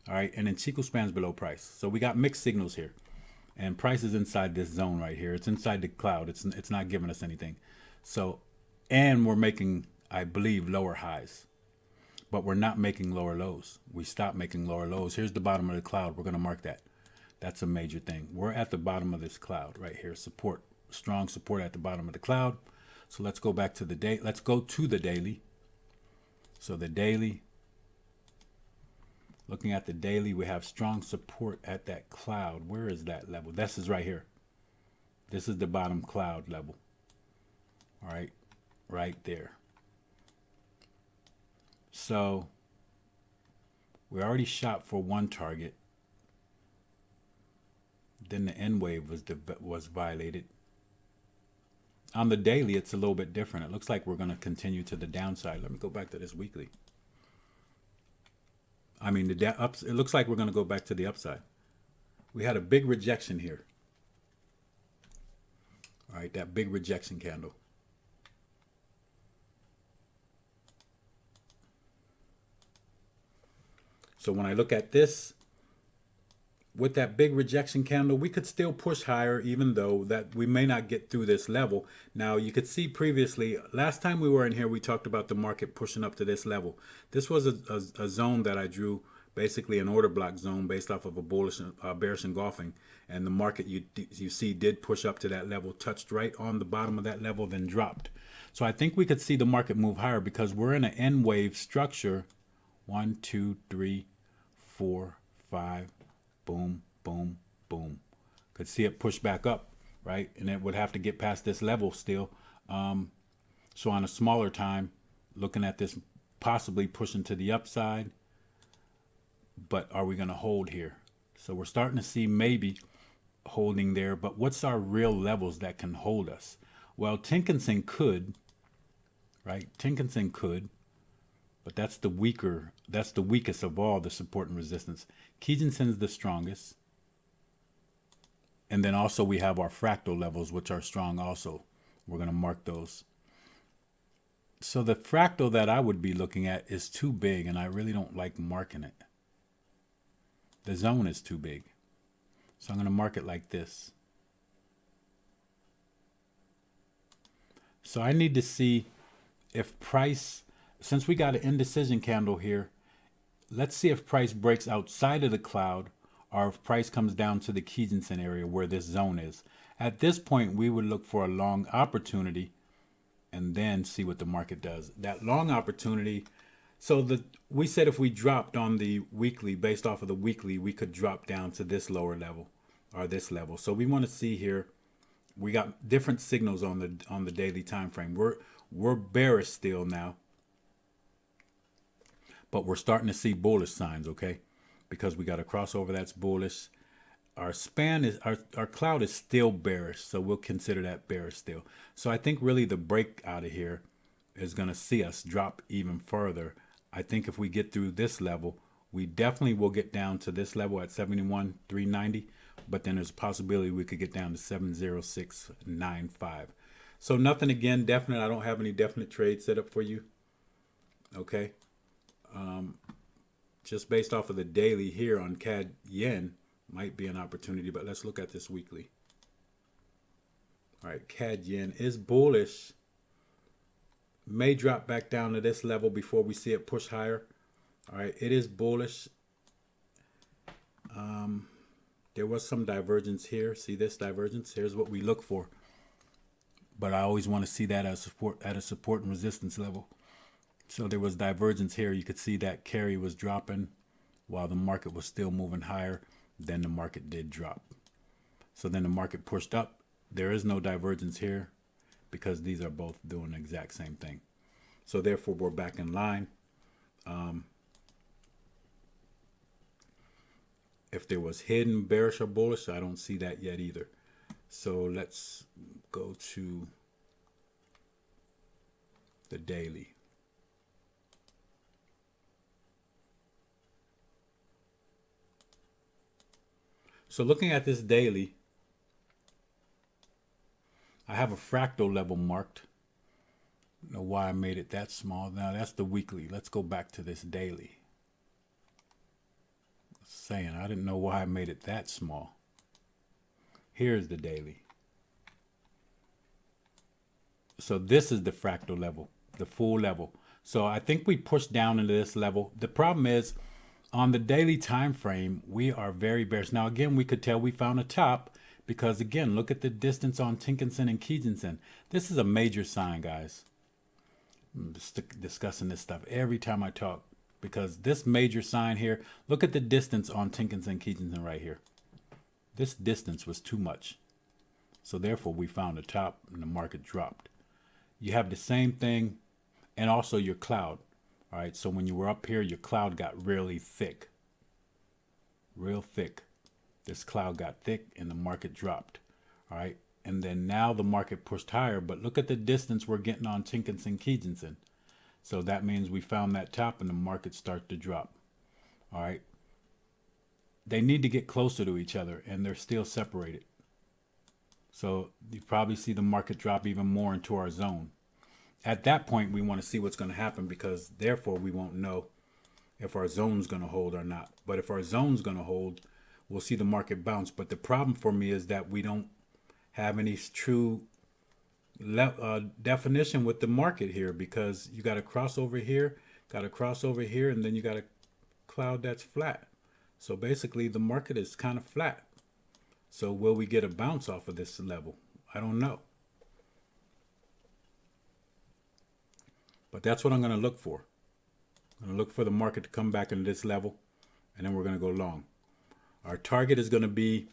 All right, and then Chikou span's below price. So we got mixed signals here. And price is inside this zone right here. It's inside the cloud. It's not giving us anything. So, and we're making, I believe, lower highs. But we're not making lower lows. We stopped making lower lows. Here's the bottom of the cloud. We're going to mark that. That's a major thing. We're at the bottom of this cloud right here. Support, strong support at the bottom of the cloud. So let's go back to the day. Let's go to the daily. So the daily, looking at the daily, we have strong support at that cloud. Where is that level? This is right here. This is the bottom cloud level. All right, right there. So we already shot for one target. Then the N wave was violated. On the daily, it's a little bit different. It looks like we're going to continue to the downside. Let me go back to this weekly. It looks like we're going to go back to the upside. We had a big rejection here. All right, that big rejection candle. So when I look at this, with that big rejection candle, we could still push higher, even though that we may not get through this level. Now, you could see previously, last time we were in here, we talked about the market pushing up to this level. This was a zone that I drew basically an order block zone based off of a bullish, bearish engulfing. And the market you see did push up to that level, touched right on the bottom of that level, then dropped. So I think we could see the market move higher because we're in an N wave structure. 1, 2, 3, 4, 5, boom, boom, boom. Could see it push back up, right? And it would have to get past this level still. So on a smaller time, looking at this possibly pushing to the upside, but are we going to hold here? So we're starting to see maybe holding there, but what's our real levels that can hold us? Well, Tenkan-sen could, right? Tenkan-sen could, but that's the weakest of all the support and resistance. Kijun-sen is the strongest. And then also we have our fractal levels, which are strong also. We're going to mark those. So the fractal that I would be looking at is too big, and I really don't like marking it. The zone is too big. So I'm going to mark it like this. So I need to see if price, since we got an indecision candle here, let's see if price breaks outside of the cloud or if price comes down to the Kijun-sen area where this zone is. At this point, we would look for a long opportunity and then see what the market does. That long opportunity, so we said if we dropped on the weekly, based off of the weekly, we could drop down to this lower level or this level. So we want to see here, we got different signals on the daily time frame. We're bearish still now, but we're starting to see bullish signs, okay? Because we got a crossover that's bullish. Our span is our cloud is still bearish, so we'll consider that bearish still. So I think really the break out of here is going to see us drop even further. I think if we get through this level, we definitely will get down to this level at 71,390, but then there's a possibility we could get down to 70695. So nothing again definite. I don't have any definite trade set up for you. Okay. Just based off of the daily here on CAD Yen might be an opportunity, but let's look at this weekly. All right, CAD Yen is bullish. May drop back down to this level before we see it push higher. All right, it is bullish. There was some divergence here. See this divergence? Here's what we look for. But I always want to see that as support at a support and resistance level. So there was divergence here. You could see that carry was dropping while the market was still moving higher. Then the market did drop. So then the market pushed up. There is no divergence here because these are both doing the exact same thing. So therefore, we're back in line. If there was hidden bearish or bullish, I don't see that yet either. So let's go to the daily. So looking at this daily, I have a fractal level marked. I don't know why I made it that small. Now that's the weekly. Let's go back to this daily. Saying I didn't know why I made it that small. Here's the daily. So this is the fractal level, the full level. So I think we pushed down into this level. The problem is on the daily time frame, we are very bearish. Now again, we could tell we found a top because again, look at the distance on Tenkan-sen and Kijun-sen. This is a major sign, guys. I'm just discussing this stuff every time I talk. Because this major sign here, look at the distance on Tenkan-sen, Kijun-sen right here. This distance was too much. So therefore, we found a top and the market dropped. You have the same thing and also your cloud. All right, so when you were up here, your cloud got really thick. Real thick. This cloud got thick and the market dropped. All right, and then now the market pushed higher, but look at the distance we're getting on Tenkan-sen, Kijun-sen. So that means we found that top and the market starts to drop. All right. They need to get closer to each other and they're still separated. So you probably see the market drop even more into our zone. At that point, we want to see what's going to happen because therefore we won't know if our zone's going to hold or not. But if our zone's going to hold, we'll see the market bounce. But the problem for me is that we don't have any true definition with the market here because you got to cross over here, and then you got to cloud that's flat. So basically the market is kind of flat. So will we get a bounce off of this level? I don't know. But that's what I'm going to look for. I'm going to look for the market to come back into this level, and then we're going to go long. Our target is going to be,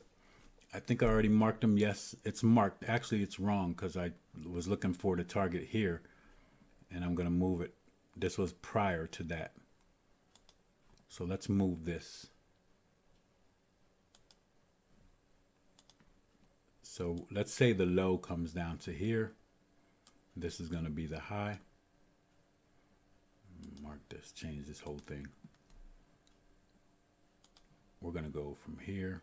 I think I already marked them. Yes, it's marked. Actually, it's wrong because I was looking for the target here, and I'm going to move it. This was prior to that. So let's move this. So let's say the low comes down to here. This is going to be the high. Mark this, change this whole thing. We're going to go from here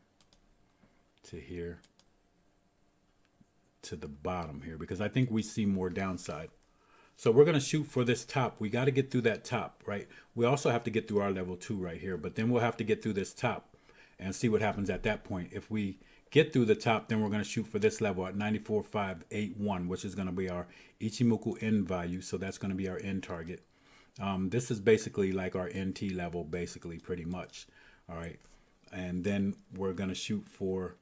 to the bottom here because I think we see more downside. So we're going to shoot for this top. We got to get through that top, right? We also have to get through our level 2 right here, but then we'll have to get through this top and see what happens at that point. If we get through the top, then we're going to shoot for this level at 94.581, which is going to be our Ichimoku end value. So that's going to be our end target. This is basically like our NT level, basically, pretty much. All right. And then we're going to shoot for,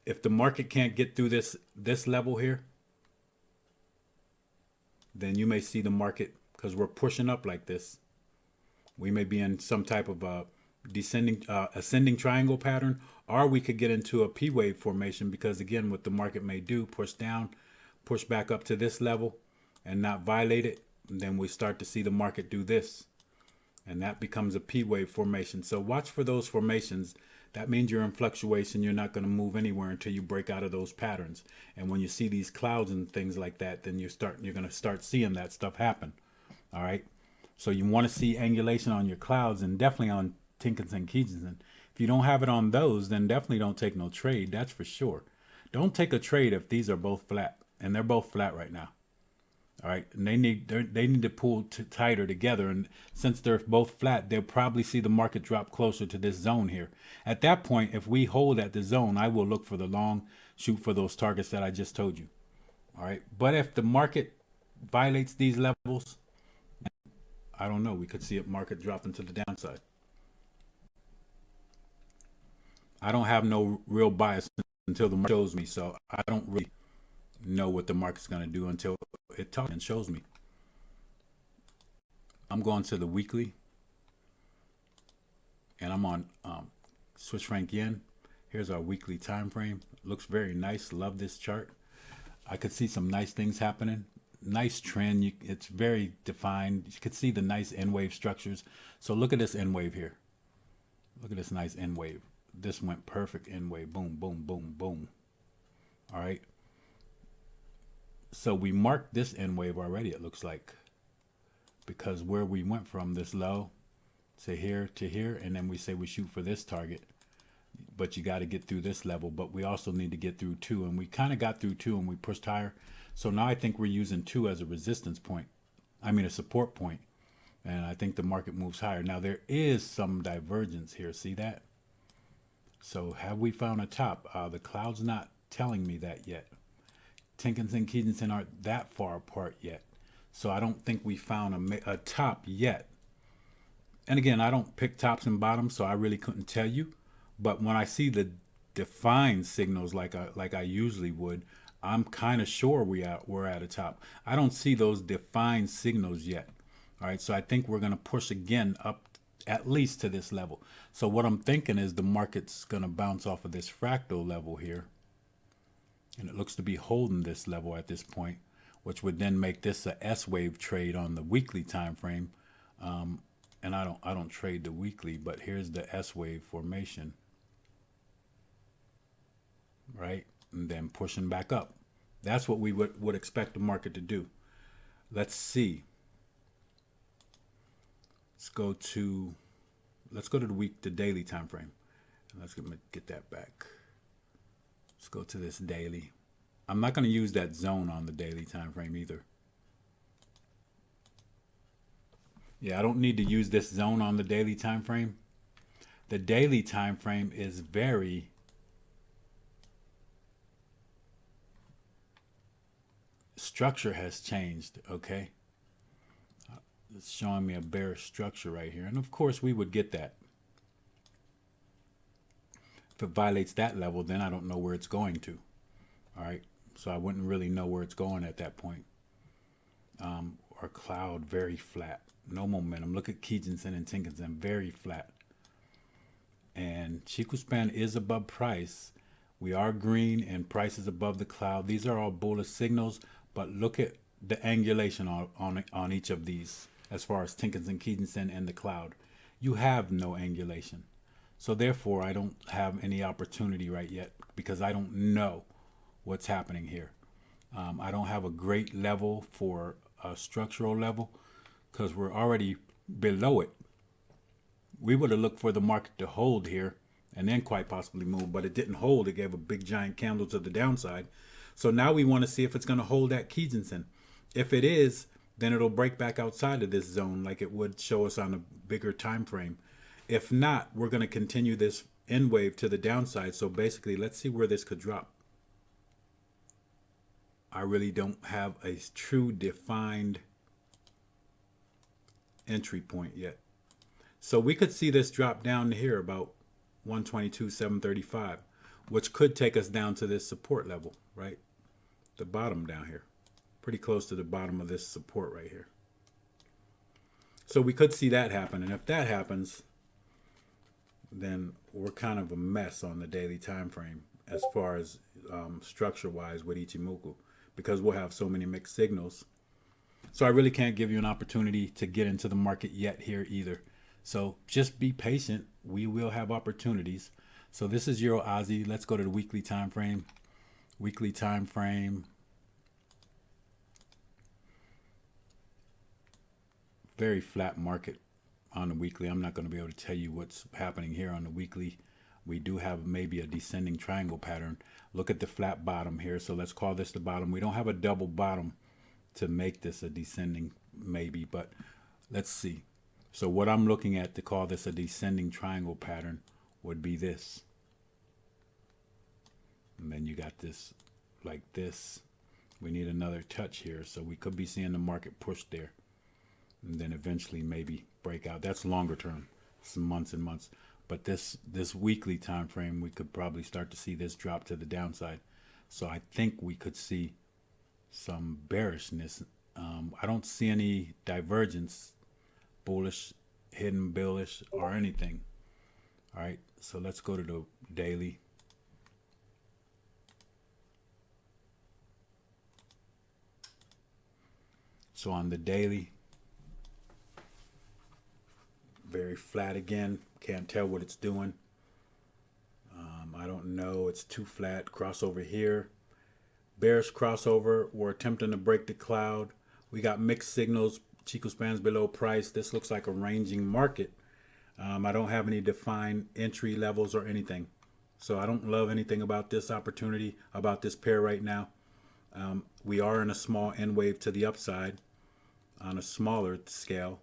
if the market can't get through this level here, then you may see the market, because we're pushing up like this, we may be in some type of ascending triangle pattern, or we could get into a P wave formation because, again, what the market may do, push down, push back up to this level and not violate it. And then we start to see the market do this, and that becomes a P wave formation. So watch for those formations. That means you're in fluctuation. You're not going to move anywhere until you break out of those patterns. And when you see these clouds and things like that, then you're going to start seeing that stuff happen. All right. So you want to see angulation on your clouds, and definitely on Tenkan-sen, Kijun-sen. If you don't have it on those, then definitely don't take no trade. That's for sure. Don't take a trade if these are both flat, and they're both flat right now. All right, and they need to pull tighter together, and since they're both flat, they'll probably see the market drop closer to this zone here. At that point, if we hold at the zone, I will look for the long, shoot for those targets that I just told you. All right, but if the market violates these levels, I don't know, we could see a market dropping to the downside. I don't have no real bias until the market shows me, so I don't really know what the market's going to do until it talks and shows me. I'm going to the weekly, and I'm on Swiss franc yen. Here's our weekly time frame. Looks very nice. Love this chart. I could see some nice things happening. Nice trend. It's very defined. You could see the nice N wave structures. So look at this N wave here. Look at this nice N wave. This went perfect N wave. Boom, boom, boom, boom. All right. So we marked this N wave already, it looks like, because where we went from this low to here, and then we say we shoot for this target, but you got to get through this level. But we also need to get through 2, and we kind of got through 2 and we pushed higher. So now I think we're using 2 as a resistance point. I mean a support point, and I think the market moves higher. Now there is some divergence here. See that? So have we found a top? The cloud's not telling me that yet. Tenkan-sen, Kijun-sen aren't that far apart yet. So I don't think we found a top yet. And again, I don't pick tops and bottoms, so I really couldn't tell you. But when I see the defined signals like I usually would, I'm kind of sure we're at a top. I don't see those defined signals yet. All right, so I think we're going to push again up at least to this level. So what I'm thinking is the market's going to bounce off of this fractal level here. And it looks to be holding this level at this point, which would then make this a S-wave trade on the weekly time frame. And I don't trade the weekly, but here's the S-wave formation, right? And then pushing back up. That's what we would expect the market to do. Let's see. Let's go to the daily time frame. Let's get that back. Let's go to this daily. I'm not going to use that zone on the daily time frame either. Yeah, I don't need to use this zone on the daily time frame. The daily time frame is very structure has changed, okay? It's showing me a bearish structure right here. And of course we would get that. If it violates that level, then I don't know where it's going to. All right. So I wouldn't really know where it's going at that point. Or cloud, very flat. No momentum. Look at Kijinsen and Tenkan-sen, very flat. And Chikou span is above price. We are green and price is above the cloud. These are all bullish signals, but look at the angulation on each of these as far as Tenkan-sen, Kijinsen, and the cloud. You have no angulation. So therefore, I don't have any opportunity right yet because I don't know what's happening here. I don't have a great level for a structural level because we're already below it. We would have looked for the market to hold here and then quite possibly move, but it didn't hold. It gave a big giant candle to the downside. So now we want to see if it's going to hold at Kijinsen. If it is, then it'll break back outside of this zone like it would show us on a bigger time frame. If not, we're going to continue this N wave to the downside. So basically, let's see where this could drop. I really don't have a true defined entry point yet. So we could see this drop down to here about 122,735, which could take us down to this support level, right? The bottom down here, pretty close to the bottom of this support right here. So we could see that happen. And if that happens, then we're kind of a mess on the daily time frame as far as structure wise with Ichimoku, because we'll have so many mixed signals. So I really can't give you an opportunity to get into the market yet here either. So just be patient. We will have opportunities. So this is Euro Aussie. Let's go to the weekly time frame. Weekly time frame. Very flat market on the weekly. I'm not going to be able to tell you what's happening here on the weekly. We do have maybe a descending triangle pattern. Look at the flat bottom here. So let's call this the bottom. We don't have a double bottom to make this a descending maybe, but let's see. So what I'm looking at to call this a descending triangle pattern would be this. And then you got this like this. We need another touch here. So we could be seeing the market push there. And then eventually maybe break out. That's longer term, some months and months. But this weekly time frame, we could probably start to see this drop to the downside. So I think we could see some bearishness. I don't see any divergence, bullish, hidden bullish, or anything. All right, so let's go to the daily. So on the daily, very flat again. Can't tell what it's doing. I don't know. It's too flat. Crossover here. Bearish crossover. We're attempting to break the cloud. We got mixed signals. Chikou spans below price. This looks like a ranging market. I don't have any defined entry levels or anything. So I don't love anything about this opportunity, about this pair right now. We are in a small N wave to the upside on a smaller scale.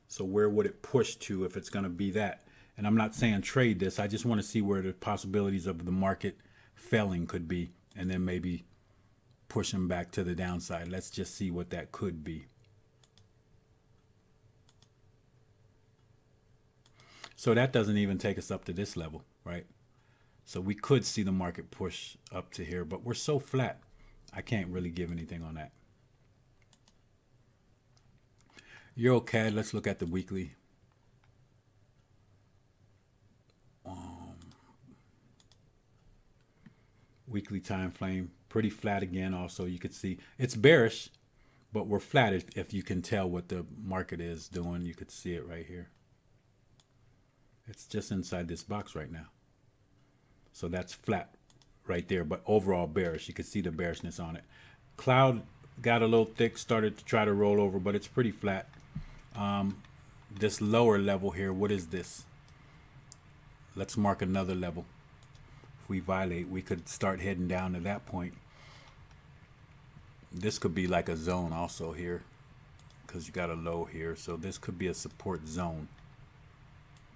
So where would it push to if it's going to be that? And I'm not saying trade this. I just want to see where the possibilities of the market failing could be, and then maybe pushing back to the downside. Let's just see what that could be. So that doesn't even take us up to this level, right? So we could see the market push up to here, but we're so flat, I can't really give anything on that. Euro CAD, let's look at the weekly. Weekly time frame, pretty flat again. Also, you could see it's bearish, but we're flat. If you can tell what the market is doing, you could see it right here. It's just inside this box right now. So that's flat right there, but overall bearish. You could see the bearishness on it. Cloud got a little thick, started to try to roll over, but it's pretty flat. This lower level here, what is this? Let's mark another level. If we violate, we could start heading down to that point. This could be like a zone also here, because you got a low here. So this could be a support zone.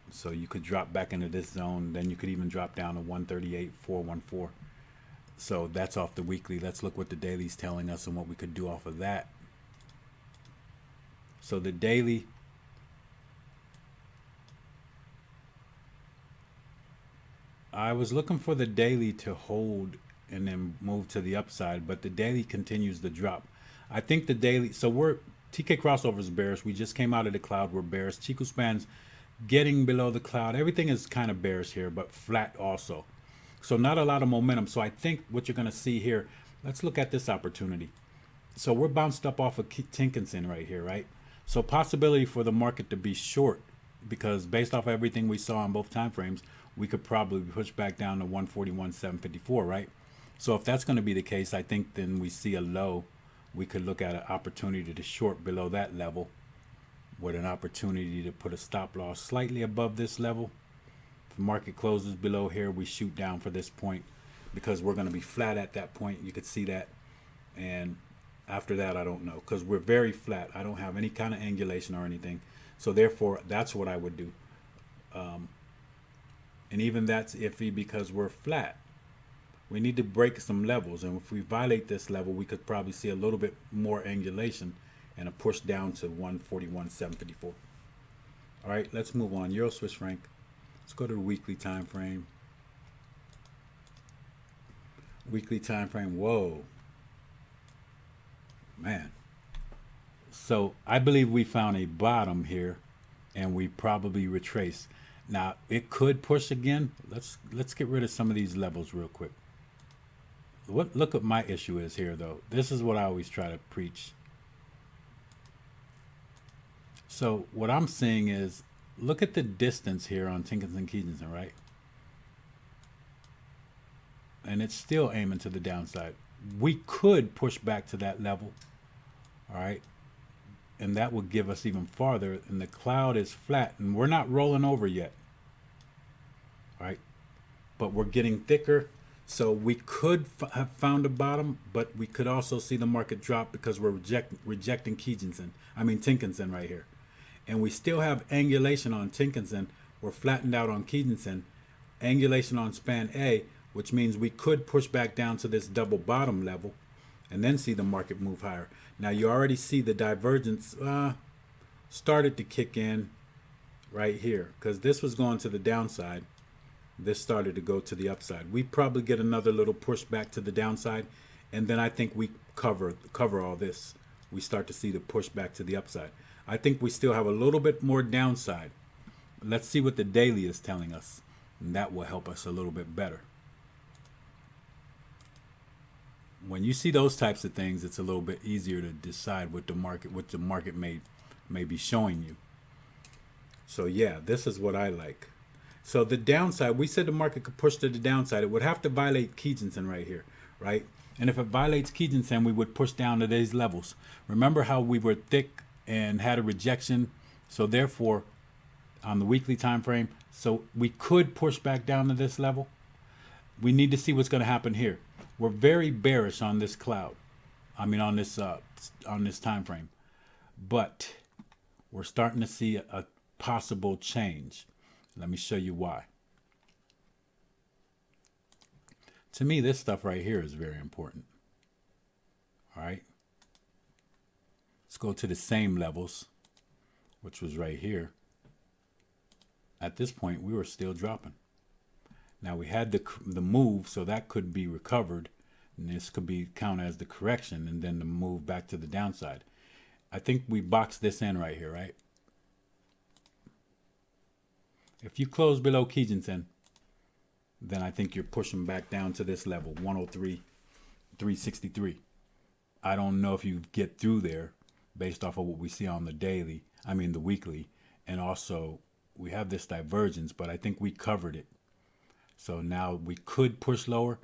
So you could drop back into this zone. Then you could even drop down to 138.414. So that's off the weekly. Let's look what the daily's telling us and what we could do off of that. So the daily, I was looking for the daily to hold and then move to the upside, but the daily continues to drop. I think the daily, so we're TK crossovers bearish. We just came out of the cloud. We're bearish. Chiku spans getting below the cloud. Everything is kind of bearish here, but flat also. So not a lot of momentum. So I think what you're going to see here, let's look at this opportunity. So we're bounced up off of Tinkinson right here, right? So possibility for the market to be short, because based off everything we saw on both time frames, we could probably push back down to 141.754, right? So if that's going to be the case, I think then we see a low. We could look at an opportunity to short below that level with an opportunity to put a stop loss slightly above this level. If the market closes below here, we shoot down for this point because we're going to be flat at that point. You could see that. And after that, I don't know, because we're very flat. I don't have any kind of angulation or anything. So therefore, that's what I would do. And even that's iffy because we're flat. We need to break some levels, and if we violate this level, we could probably see a little bit more angulation and a push down to 141.754. All right, let's move on. Euro Swiss franc. Let's go to the weekly time frame. Weekly time frame. Whoa, man. So I believe we found a bottom here, and we probably retrace. Now it could push again. Let's get rid of some of these levels real quick. Look what my issue is here, though. This is what I always try to preach. So what I'm seeing is, look at the distance here on Tinkinson Kijinsen, right? And it's still aiming to the downside. We could push back to that level, all right? And that would give us even farther. And the cloud is flat, and we're not rolling over yet, all right? But we're getting thicker. So we could have found a bottom, but we could also see the market drop because we're rejecting Tinkinson right here. And we still have angulation on Tinkinson. We're flattened out on Kijinsen. Angulation on span A, which means we could push back down to this double bottom level and then see the market move higher. Now you already see the divergence started to kick in right here because this was going to the downside. This started to go to the upside. We probably get another little push back to the downside, and then I think we cover all this. We start to see the push back to the upside. I think we still have a little bit more downside. Let's see what the daily is telling us, and that will help us a little bit better. When you see those types of things, it's a little bit easier to decide what the market may be showing you. So yeah, this is what I like. So the downside, we said the market could push to the downside. It would have to violate Kijinsen right here, right? And if it violates Kijinsen, we would push down to these levels. Remember how we were thick and had a rejection? So therefore, on the weekly time frame, so we could push back down to this level. We need to see what's going to happen here. We're very bearish on this cloud. I mean, on this time frame. But we're starting to see a possible change. Let me show you why. To me, this stuff right here is very important. All right. Let's go to the same levels, which was right here. At this point, we were still dropping. Now we had the move, so that could be recovered, and this could be counted as the correction, and then the move back to the downside. I think we boxed this in right here, right? If you close below Kijinsen, then I think you're pushing back down to this level, 103.363. I don't know if you get through there based off of what we see on the daily, the weekly, and also we have this divergence, but I think we covered it. So now we could push lower,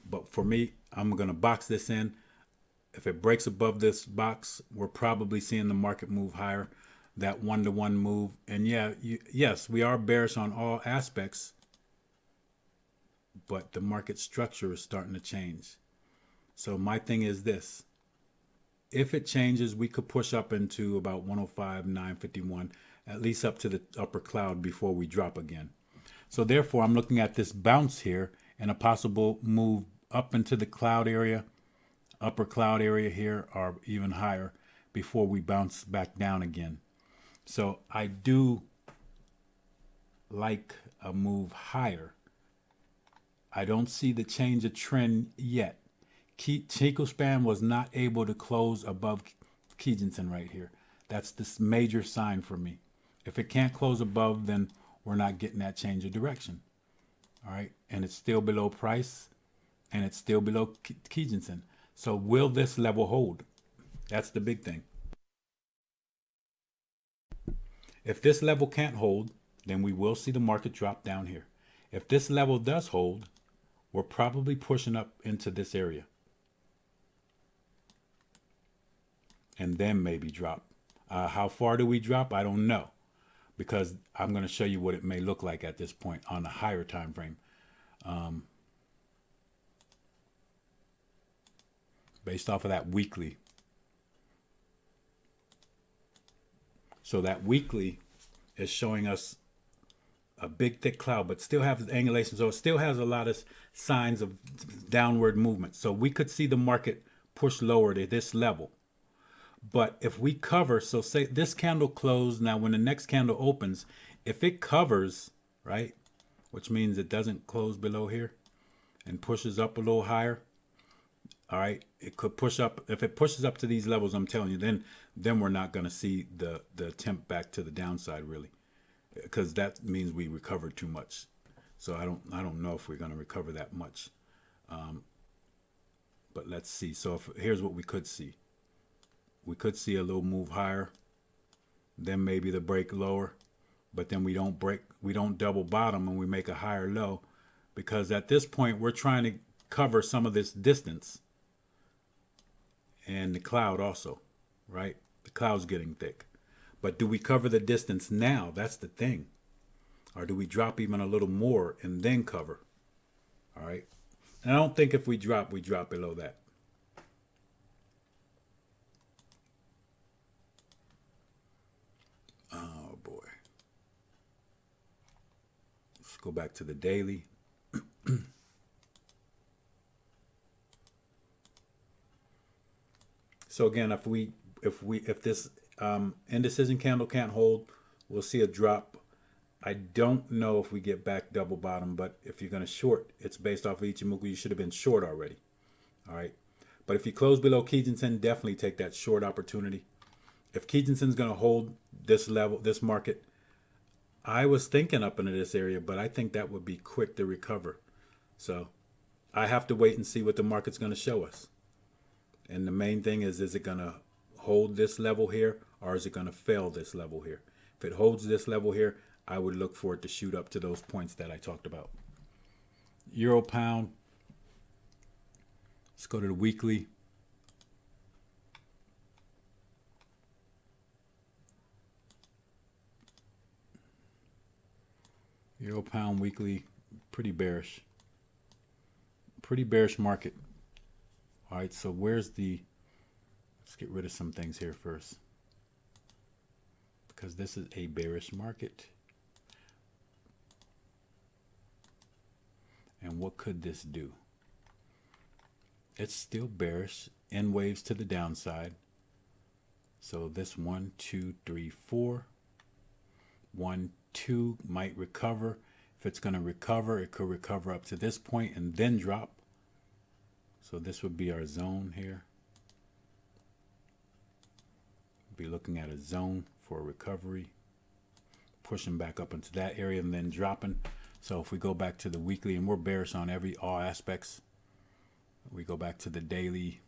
but for me, I'm going to box this in. If it breaks above this box, we're probably seeing the market move higher. That one-to-one move. And yes, we are bearish on all aspects, but the market structure is starting to change. So my thing is this. If it changes, we could push up into about 105.951, at least up to the upper cloud before we drop again. So therefore, I'm looking at this bounce here and a possible move up into the cloud area, upper cloud area here, or even higher before we bounce back down again. So I do like a move higher I don't see the change of trend yet. Chico span was not able to close above Kijinsen right here. That's this major sign for me. If it can't close above, then we're not getting that change of direction. All right, and it's still below price, and it's still below Kijinsen. So will this level hold? That's the big thing. If this level can't hold, then we will see the market drop down here. If this level does hold, we're probably pushing up into this area. And then maybe drop. How far do we drop? I don't know, because I'm going to show you what it may look like at this point on a higher time frame. Based off of that weekly. So that weekly is showing us a big thick cloud, but still has angulation. So it still has a lot of signs of downward movement. So we could see the market push lower to this level. But if we cover, so say this candle closed, now when the next candle opens, if it covers, right, which means it doesn't close below here and pushes up a little higher, all right, it could push up. If it pushes up to these levels, I'm telling you, then we're not going to see the attempt back to the downside really, because that means we recovered too much. So I don't know if we're going to recover that much. But let's see. So here's what we could see. We could see a little move higher, then maybe the break lower, but then we don't double bottom and we make a higher low, because at this point we're trying to cover some of this distance and the cloud also, right? The cloud's getting thick. But do we cover the distance now? That's the thing. Or do we drop even a little more and then cover? All right. And I don't think if we drop below that. Oh boy. Let's go back to the daily. So again, if this indecision candle can't hold, we'll see a drop. I don't know if we get back double bottom, but if you're going to short, it's based off of Ichimoku. You should have been short already. All right. But if you close below Kijinsen, definitely take that short opportunity. If Kijinsen's going to hold this level, this market, I was thinking up into this area, but I think that would be quick to recover. So I have to wait and see what the market's going to show us. And the main thing is it going to hold this level here, or is it going to fail this level here? If it holds this level here, I would look for it to shoot up to those points that I talked about. Euro pound. Let's go to the weekly. Euro pound weekly, pretty bearish. Pretty bearish market. All right, so let's get rid of some things here first, because this is a bearish market. And what could this do? It's still bearish, N waves to the downside. So this 1, 2, 3, 4, 1, 2 might recover. If it's going to recover, it could recover up to this point and then drop. So this would be our zone here. Be looking at a zone for recovery, pushing back up into that area and then dropping. So if we go back to the weekly, and we're bearish on all aspects, we go back to the daily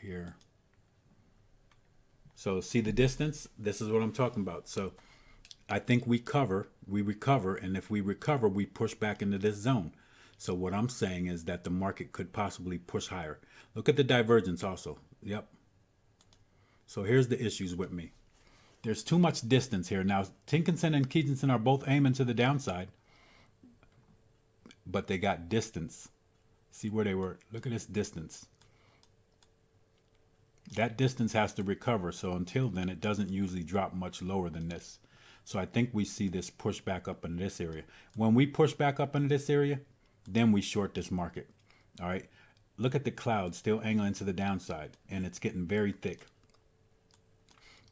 here. So see the distance? This is what I'm talking about. So I think we recover, and if we recover, we push back into this zone. So what I'm saying is that the market could possibly push higher. Look at the divergence also. Yep. So here's the issues with me. There's too much distance here. Now, Tinkinson and Kijinsen are both aiming to the downside, but they got distance. See where they were? Look at this distance. That distance has to recover. So until then, it doesn't usually drop much lower than this. So I think we see this push back up into this area. When we push back up into this area, then we short this market. All right. Look at the cloud still angling to the downside, and it's getting very thick.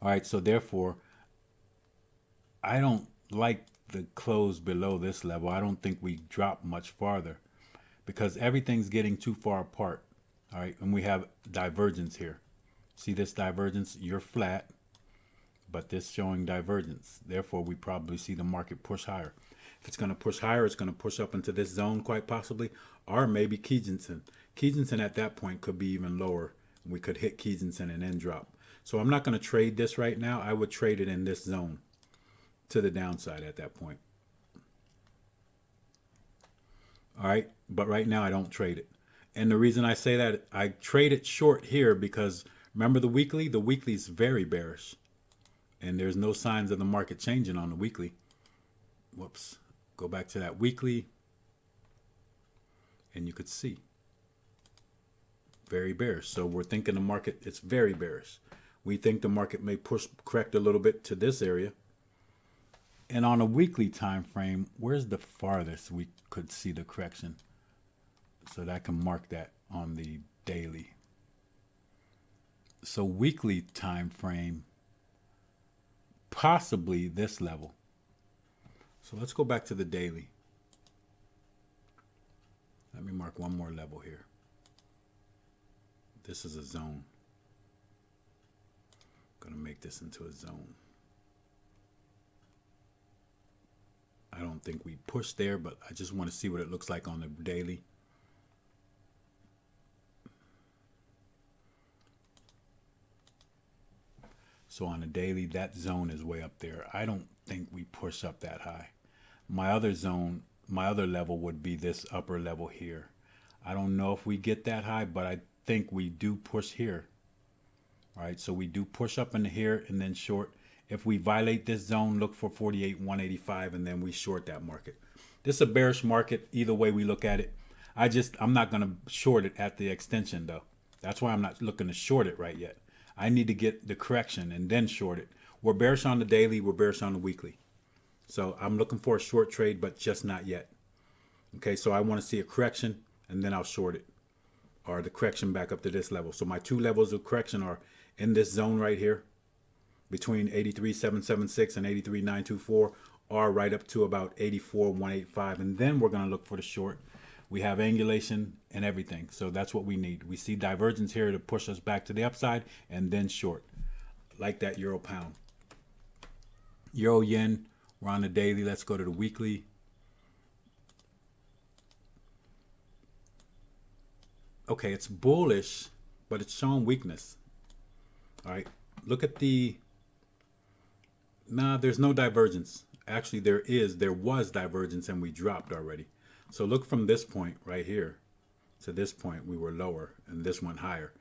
All right. So therefore, I don't like the close below this level. I don't think we drop much farther because everything's getting too far apart. All right, and we have divergence here. See this divergence? You're flat, but this showing divergence. Therefore, we probably see the market push higher. If it's going to push higher, it's going to push up into this zone quite possibly, or maybe Kijinsen. Kijinsen at that point could be even lower. We could hit Kijinsen and then drop. So I'm not going to trade this right now. I would trade it in this zone to the downside at that point. All right, but right now I don't trade it. And the reason I say that, I trade it short here because remember the weekly? The weekly is very bearish. And there's no signs of the market changing on the weekly. Whoops. Go back to that weekly. And you could see. Very bearish. So we're thinking the market, it's very bearish. We think the market may correct a little bit to this area. And on a weekly time frame, where's the farthest we could see the correction? So that can mark that on the daily. So weekly time frame, possibly this level. So let's go back to the daily. Let me mark one more level here. This is a zone. I'm going to make this into a zone. I don't think we push there, but I just want to see what it looks like on the daily. So on the daily, that zone is way up there. I don't think we push up that high. My other zone, my other level would be this upper level here. I don't know if we get that high, but I think we do push here. All right, so we do push up into here and then short. If we violate this zone, look for 48,185, and then we short that market. This is a bearish market either way we look at it. I'm not going to short it at the extension though. That's why I'm not looking to short it right yet. I need to get the correction and then short it. We're bearish on the daily, we're bearish on the weekly. So I'm looking for a short trade, but just not yet. Okay, so I want to see a correction and then I'll short it, or the correction back up to this level. So my two levels of correction are in this zone right here, between 83,776 and 83,924, or right up to about 84,185. And then we're going to look for the short. We have angulation and everything. So that's what we need. We see divergence here to push us back to the upside and then short. Like that euro pound. Euro yen, we're on the daily. Let's go to the weekly. Okay, it's bullish, but it's showing weakness. All right, look at the... Nah, there's no divergence. Actually, there was divergence and we dropped already. So look from this point right here to this point, we were lower and this went higher.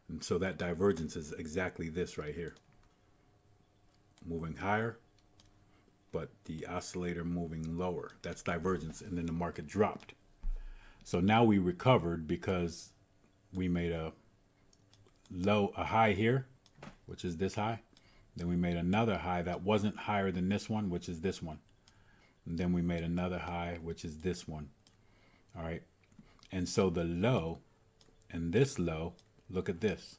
And so that divergence is exactly this right here. Moving higher, but the oscillator moving lower. That's divergence. And then the market dropped. So now we recovered because we made a high here, which is this high. Then we made another high that wasn't higher than this one, which is this one. And then we made another high, which is this one. All right. And so the low and this low, look at this.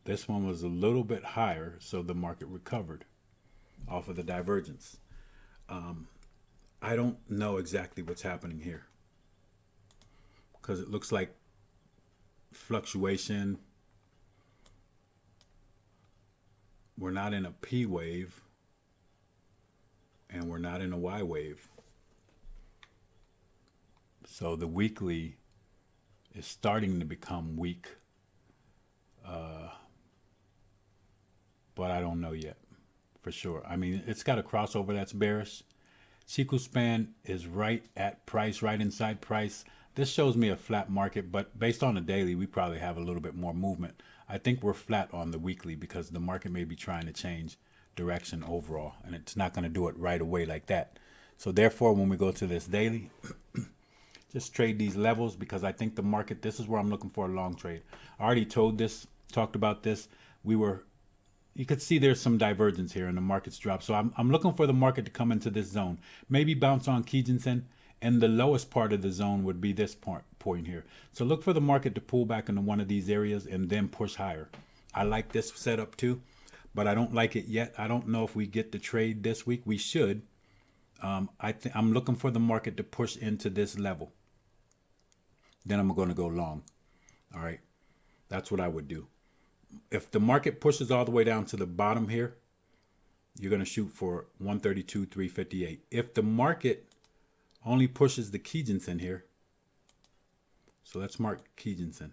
This one was a little bit higher, so the market recovered off of the divergence. I don't know exactly what's happening here because it looks like fluctuation. We're not in a P wave and we're not in a Y wave. So the weekly is starting to become weak. But I don't know yet for sure. I mean, it's got a crossover that's bearish. Chiku span is right at price, right inside price. This shows me a flat market, but based on the daily, we probably have a little bit more movement. I think we're flat on the weekly because the market may be trying to change direction overall, and it's not going to do it right away like that. So therefore, when we go to this daily, just trade these levels because I think the market, this is where I'm looking for a long trade. I already talked about this. You could see there's some divergence here and the market's dropped. So I'm looking for the market to come into this zone, maybe bounce on Kijinsen, and the lowest part of the zone would be this point here. So look for the market to pull back into one of these areas and then push higher. I like this setup too, but I don't like it yet. I don't know if we get the trade this week. We should. I'm looking for the market to push into this level. Then I'm going to go long. All right. That's what I would do. If the market pushes all the way down to the bottom here, you're going to shoot for 132.358. If the market only pushes the Kijinsen here, so let's mark Kijinsen,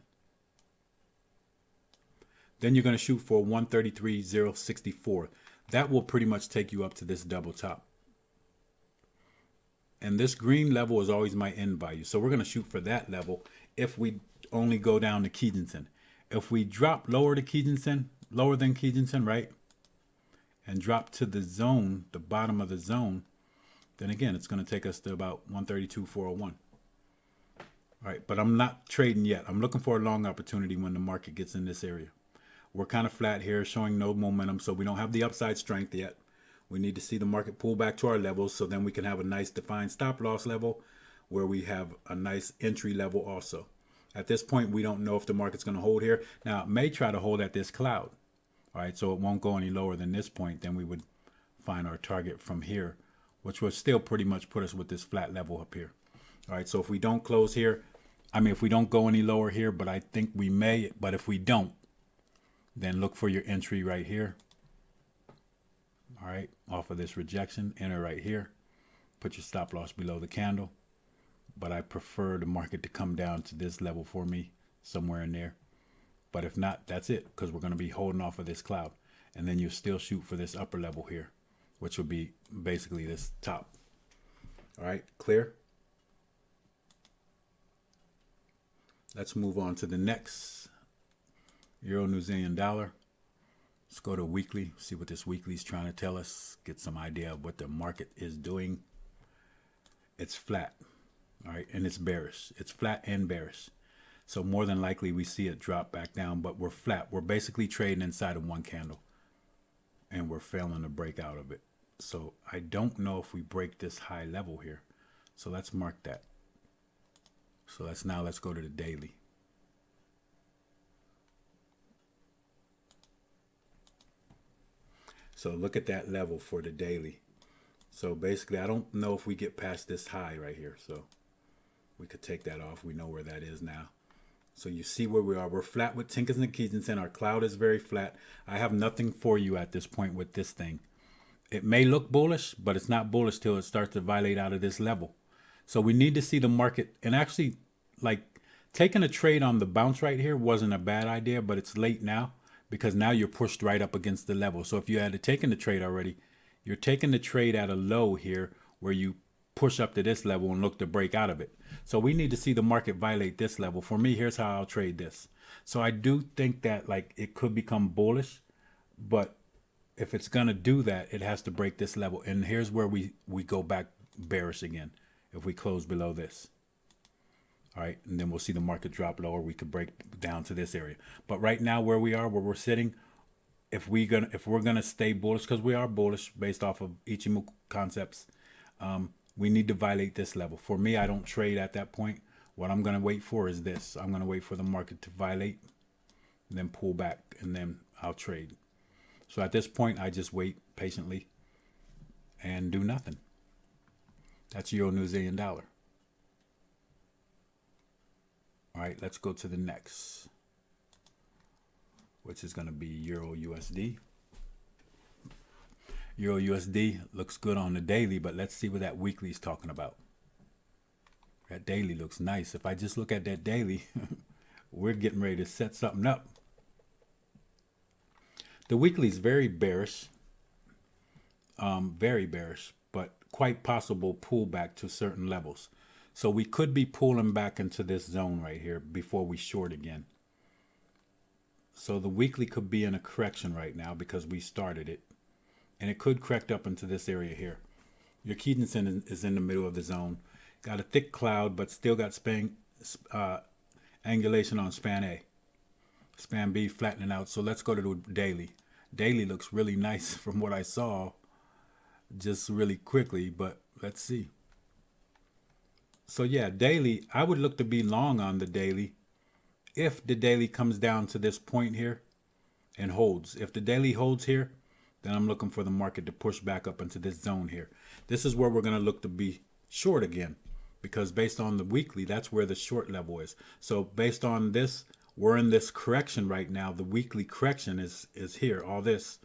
then you're going to shoot for 133.064. That will pretty much take you up to this double top. And this green level is always my end value. So we're going to shoot for that level if we only go down to Kijinsen. If we drop lower to Kijinsen, lower than Kijinsen, right, and drop to the zone, the bottom of the zone, then again, it's going to take us to about 132.401. All right, but I'm not trading yet. I'm looking for a long opportunity when the market gets in this area. We're kind of flat here, showing no momentum, so we don't have the upside strength yet. We need to see the market pull back to our levels so then we can have a nice defined stop loss level where we have a nice entry level also. At this point, we don't know if the market's going to hold here. Now, it may try to hold at this cloud. All right, so it won't go any lower than this point. Then we would find our target from here, which would still pretty much put us with this flat level up here. All right, so if we don't close here, if we don't go any lower here, but I think we may, but if we don't, then look for your entry right here. All right, off of this rejection, enter right here. Put your stop loss below the candle. But I prefer the market to come down to this level for me, somewhere in there. But if not, that's it, because we're going to be holding off of this cloud. And then you still shoot for this upper level here, which will be basically this top. All right, clear? Let's move on to the next Euro New Zealand dollar. Let's go to weekly, see what this weekly is trying to tell us, get some idea of what the market is doing. It's flat, all right, and it's bearish. It's flat and bearish. So more than likely we see it drop back down, but we're flat. We're basically trading inside of one candle, and we're failing to break out of it. So I don't know if we break this high level here. So let's mark that. So let's go to the daily. So look at that level for the daily. So basically, I don't know if we get past this high right here. So we could take that off. We know where that is now. So you see where we are. We're flat with Tinkers and Kijinsen. Our cloud is very flat. I have nothing for you at this point with this thing. It may look bullish, but it's not bullish till it starts to violate out of this level. So we need to see the market. And actually, like taking a trade on the bounce right here wasn't a bad idea, but it's late now, because now you're pushed right up against the level. So if you had taken the trade already, you're taking the trade at a low here where you push up to this level and look to break out of it. So we need to see the market violate this level. For me, here's how I'll trade this. So I do think that like it could become bullish, but if it's going to do that, it has to break this level. And here's where we go back bearish again if we close below this. All right, and then we'll see the market drop lower. We could break down to this area. But right now, where we are, where we're sitting, if we're gonna stay bullish, because we are bullish based off of Ichimoku concepts, we need to violate this level. For me, I don't trade at that point. What I'm gonna wait for is this. I'm gonna wait for the market to violate, and then pull back, and then I'll trade. So at this point, I just wait patiently and do nothing. That's Euro New Zealand dollar. All right, let's go to the next, which is going to be Euro USD. Euro USD looks good on the daily, but let's see what that weekly is talking about. That daily looks nice. If I just look at that daily, we're getting ready to set something up. The weekly is very bearish, but quite possible pullback to certain levels. So we could be pulling back into this zone right here before we short again. So the weekly could be in a correction right now because we started it. And it could correct up into this area here. Your Kijinsen is in the middle of the zone. Got a thick cloud, but still got angulation on span A. Span B flattening out. So let's go to the daily. Daily looks really nice from what I saw just really quickly, but let's see. So yeah, daily, I would look to be long on the daily if the daily comes down to this point here and holds. If the daily holds here, then I'm looking for the market to push back up into this zone here. This is where we're going to look to be short again, because based on the weekly, that's where the short level is. So based on this, we're in this correction right now. The weekly correction is here, all this.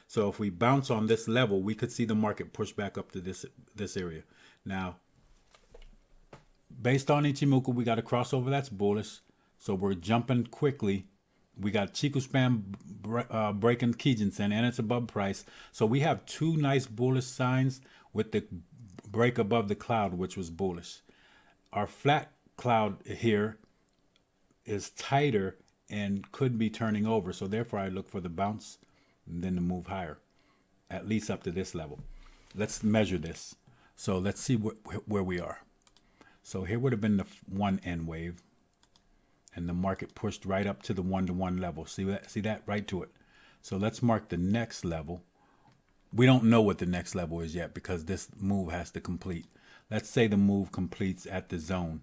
So if we bounce on this level, we could see the market push back up to this area. Now, based on Ichimoku, we got a crossover that's bullish. So we're jumping quickly. We got Chiku span breaking Kijinsen, and it's above price. So we have two nice bullish signs with the break above the cloud, which was bullish. Our flat cloud here is tighter and could be turning over. So therefore, I look for the bounce and then to move higher, at least up to this level. Let's measure this. So let's see where we are. So here would have been the one N wave. And the market pushed right up to the 1-to-1 level. See that? Right to it. So let's mark the next level. We don't know what the next level is yet because this move has to complete. Let's say the move completes at the zone.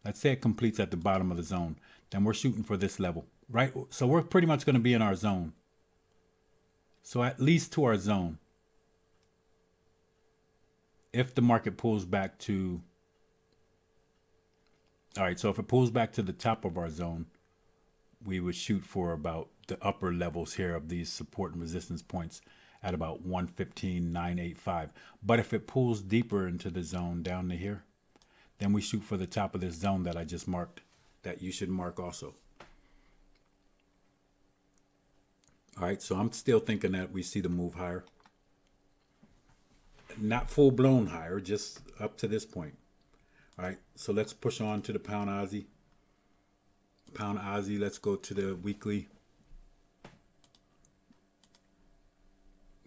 Let's say it completes at the bottom of the zone. Then we're shooting for this level, right? So we're pretty much going to be in our zone. So at least to our zone. If the market pulls back to... All right, so if it pulls back to the top of our zone, we would shoot for about the upper levels here of these support and resistance points at about 115.985. But if it pulls deeper into the zone down to here, then we shoot for the top of this zone that I just marked, that you should mark also. All right, so I'm still thinking that we see the move higher. Not full-blown higher, just up to this point. All right, so let's push on to the pound Aussie. Pound Aussie, let's go to the weekly.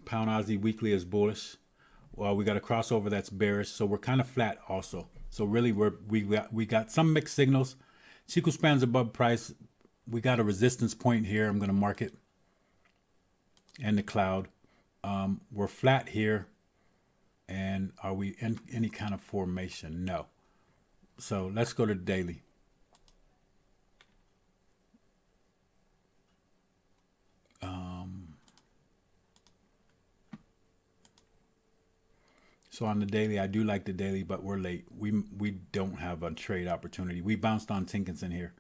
Pound Aussie weekly is bullish. Well, we got a crossover that's bearish, so we're kind of flat also. So really, we got some mixed signals. Chiku span's above price. We got a resistance point here. I'm going to mark it. And the cloud. We're flat here. And are we in any kind of formation? No. So let's go to the daily. So on the daily, I do like the daily, but we're late. We don't have a trade opportunity. We bounced on Tinkinson here,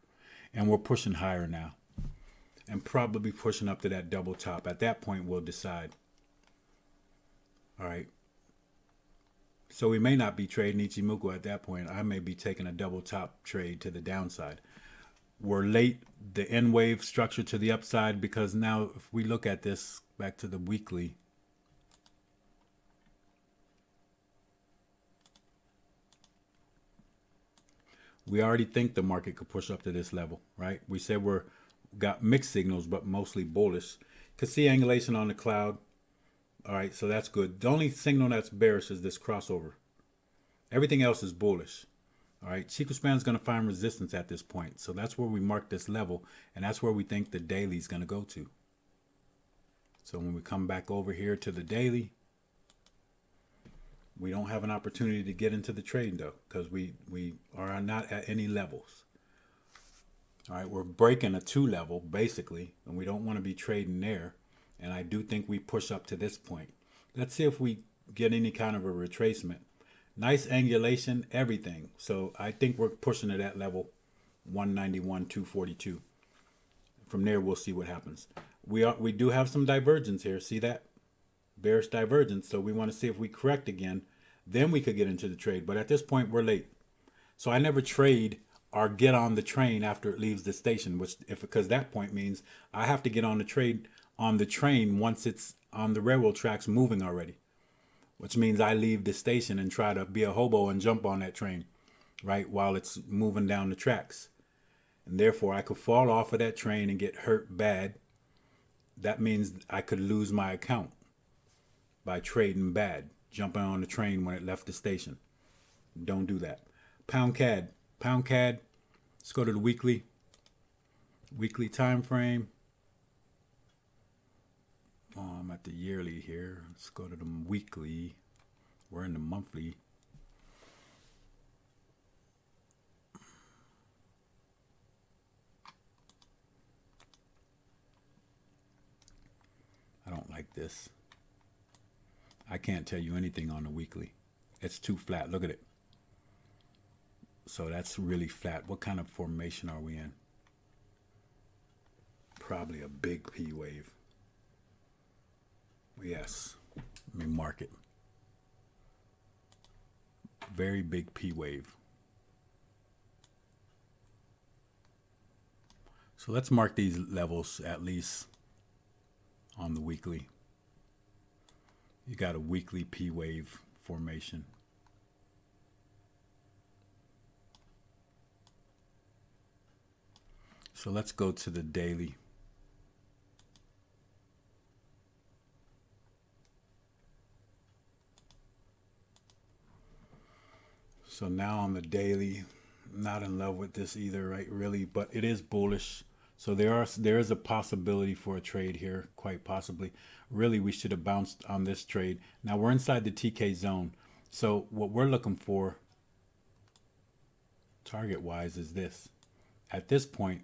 and we're pushing higher now, and probably pushing up to that double top. At that point, we'll decide. All right. So we may not be trading Ichimoku at that point. I may be taking a double top trade to the downside. We're late, the N wave structure to the upside, because now if we look at this back to the weekly, we already think the market could push up to this level, right? We said we're got mixed signals, but mostly bullish. Could see angulation on the cloud. All right, so that's good. The only signal that's bearish is this crossover. Everything else is bullish. All right, Chiku span's going to find resistance at this point. So that's where we mark this level, and that's where we think the daily is going to go to. So when we come back over here to the daily, we don't have an opportunity to get into the trade, though, because we are not at any levels. All right, we're breaking a 2 level, basically, and we don't want to be trading there. And I do think we push up to this point. Let's see if we get any kind of a retracement. Nice angulation, everything. So I think we're pushing to that level, 191, 242. From there, we'll see what happens. We do have some divergence here. See that? Bearish divergence. So we want to see if we correct again. Then we could get into the trade. But at this point, we're late. So I never trade or get on the train after it leaves the station, because that point means I have to get on the train once it's on the railroad tracks moving already, which means I leave the station and try to be a hobo and jump on that train, right, while it's moving down the tracks. And therefore, I could fall off of that train and get hurt bad. That means I could lose my account by trading bad, jumping on the train when it left the station. Don't do that. Pound CAD. Pound CAD. Let's go to the weekly time frame. Oh, I'm at the yearly here. Let's go to the weekly. We're in the monthly. this. I can't tell you anything on the weekly. It's too flat. Look at it. So that's really flat. What kind of formation are we in? Probably a big P wave. Yes. Let me mark it. Very big P wave. So let's mark these levels at least on the weekly. You got a weekly P wave formation. So let's go to the daily. So now on the daily, not in love with this either, right? Really, but it is bullish. So there is a possibility for a trade here, quite possibly. Really, we should have bounced on this trade. Now we're inside the TK zone. So what we're looking for, target-wise, is this. At this point,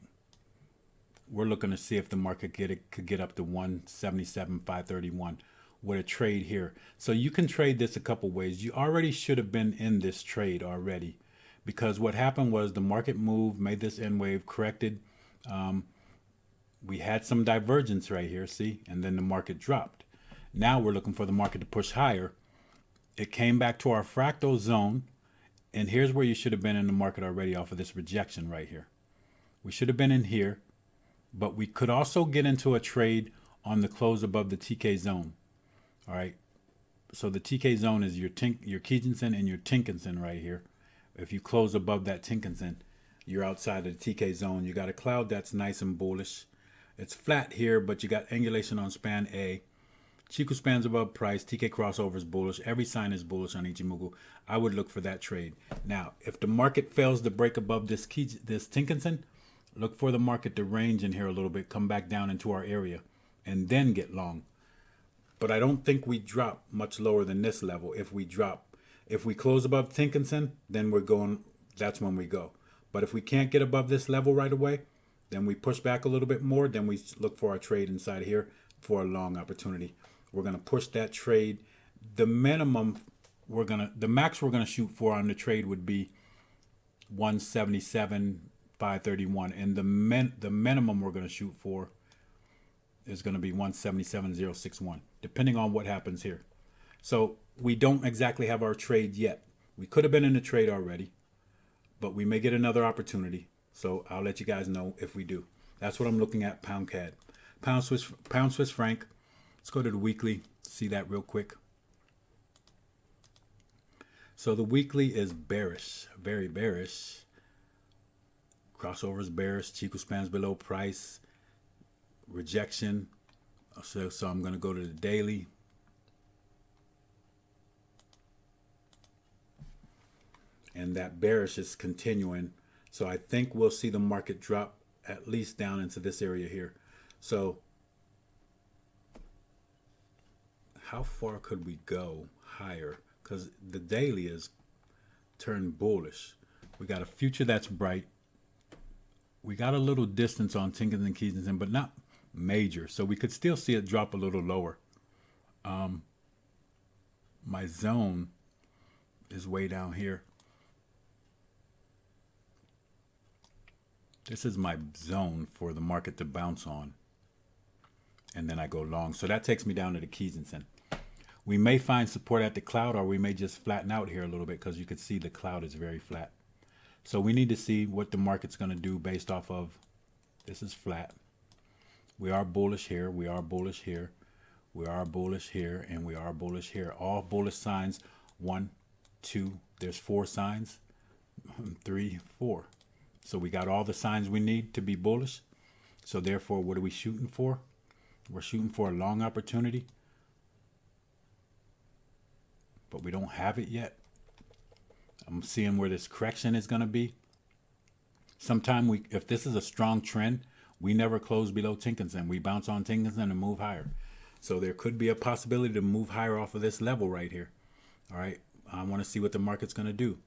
we're looking to see if the market could get up to 177,531 with a trade here. So you can trade this a couple ways. You already should have been in this trade already, because what happened was the market moved, made this N wave, corrected. We had some divergence right here, see, and then the market dropped. Now we're looking for the market to push higher. It came back to our fractal zone, and here's where you should have been in the market already off of this rejection right here. We should have been in here, but we could also get into a trade on the close above the TK zone. All right, so the TK zone is your Kijinsen and your Tinkinsen right here. If you close above that Tinkinsen, you're outside of the TK zone. You got a cloud that's nice and bullish. It's flat here, but you got angulation on span A. Chiku spans above price. TK crossover is bullish. Every sign is bullish on Ichimoku. I would look for that trade. Now, if the market fails to break above this Tinkinsen, look for the market to range in here a little bit, come back down into our area, and then get long. But I don't think we drop much lower than this level. If we close above Tinkinsen, then that's when we go. But if we can't get above this level right away, then we push back a little bit more. Then we look for our trade inside here for a long opportunity. We're going to push that trade. The max we're going to shoot for on the trade would be 177,531. And the minimum we're going to shoot for is going to be 177,061, depending on what happens here. So we don't exactly have our trade yet. We could have been in the trade already, but we may get another opportunity. So I'll let you guys know if we do. That's what I'm looking at. Pound CAD, pound Swiss franc. Let's go to the weekly. See that real quick. So the weekly is bearish, very bearish. Crossover is bearish. Chiku spans below price. Rejection. So I'm going to go to the daily. And that bearish is continuing. So I think we'll see the market drop at least down into this area here. So how far could we go higher? Because the daily is turned bullish. We got a future that's bright. We got a little distance on Tinkins and Kijinsen, but not major. So we could still see it drop a little lower. My zone is way down here. This is my zone for the market to bounce on. And then I go long. So that takes me down to the Kijinsen. We may find support at the cloud, or we may just flatten out here a little bit, because you can see the cloud is very flat. So we need to see what the market's going to do based off of, this is flat. We are bullish here. We are bullish here. We are bullish here. And we are bullish here. All bullish signs. 1, 2. There's 4 signs. 3, 4. So we got all the signs we need to be bullish. So therefore, what are we shooting for? We're shooting for a long opportunity. But we don't have it yet. I'm seeing where this correction is going to be. Sometime if this is a strong trend, we never close below Tinkinsen. We bounce on Tinkinsen and move higher. So there could be a possibility to move higher off of this level right here. All right. I want to see what the market's going to do.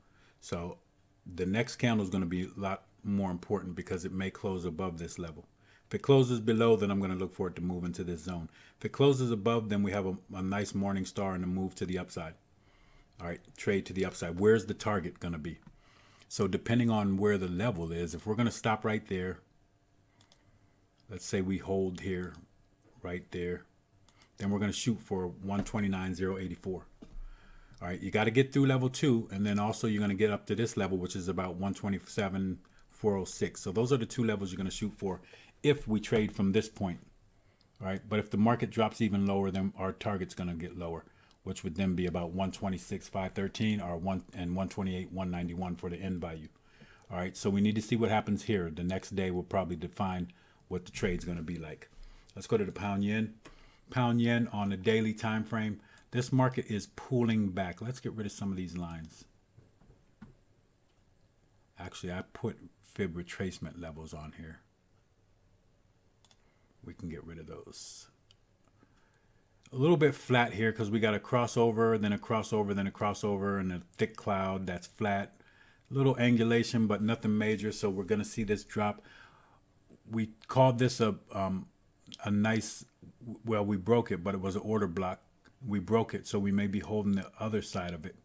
So the next candle is going to be a lot more important, because it may close above this level. If it closes below, then I'm going to look for it to move into this zone. If it closes above, then we have a nice morning star and a move to the upside. All right, trade to the upside. Where's the target going to be? So depending on where the level is, if we're going to stop right there, let's say we hold here, right there, then we're going to shoot for 129.084. All right, you got to get through level 2, and then also you're going to get up to this level, which is about 127.406. So those are the two levels you're going to shoot for if we trade from this point. All right, but if the market drops even lower, then our target's going to get lower, which would then be about 126.513 or 128.191 for the end value. All right, so we need to see what happens here. The next day will probably define what the trade's going to be like. Let's go to the pound yen. Pound yen on the daily time frame. This market is pulling back. Let's get rid of some of these lines. Actually, I put fib retracement levels on here. We can get rid of those. A little bit flat here because we got a crossover, then a crossover, then a crossover, and a thick cloud that's flat. Little angulation, but nothing major. So we're going to see this drop. We called this a nice, well, we broke it, but it was an order block. We broke it, so we may be holding the other side of it.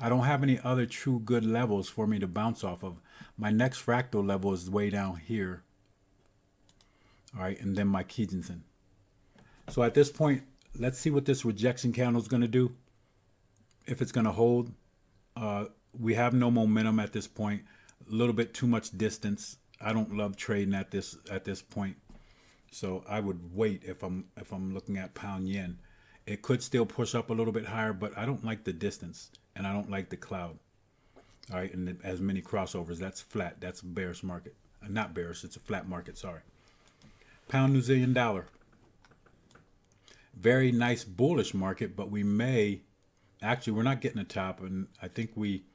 I don't have any other true good levels for me to bounce off of. My next fractal level is way down here. All right, and then my Kijinsen. So at this point, let's see what this rejection candle is going to do. If it's going to hold, we have no momentum at this point. A little bit too much distance. I don't love trading at this point. So I would wait if I'm looking at pound yen. It could still push up a little bit higher, but I don't like the distance and I don't like the cloud. All right, and as many crossovers, that's flat. That's a bearish market. Not bearish, it's a flat market, sorry. Pound New Zealand dollar. Very nice bullish market, but we may, actually we're not getting a top, and I think we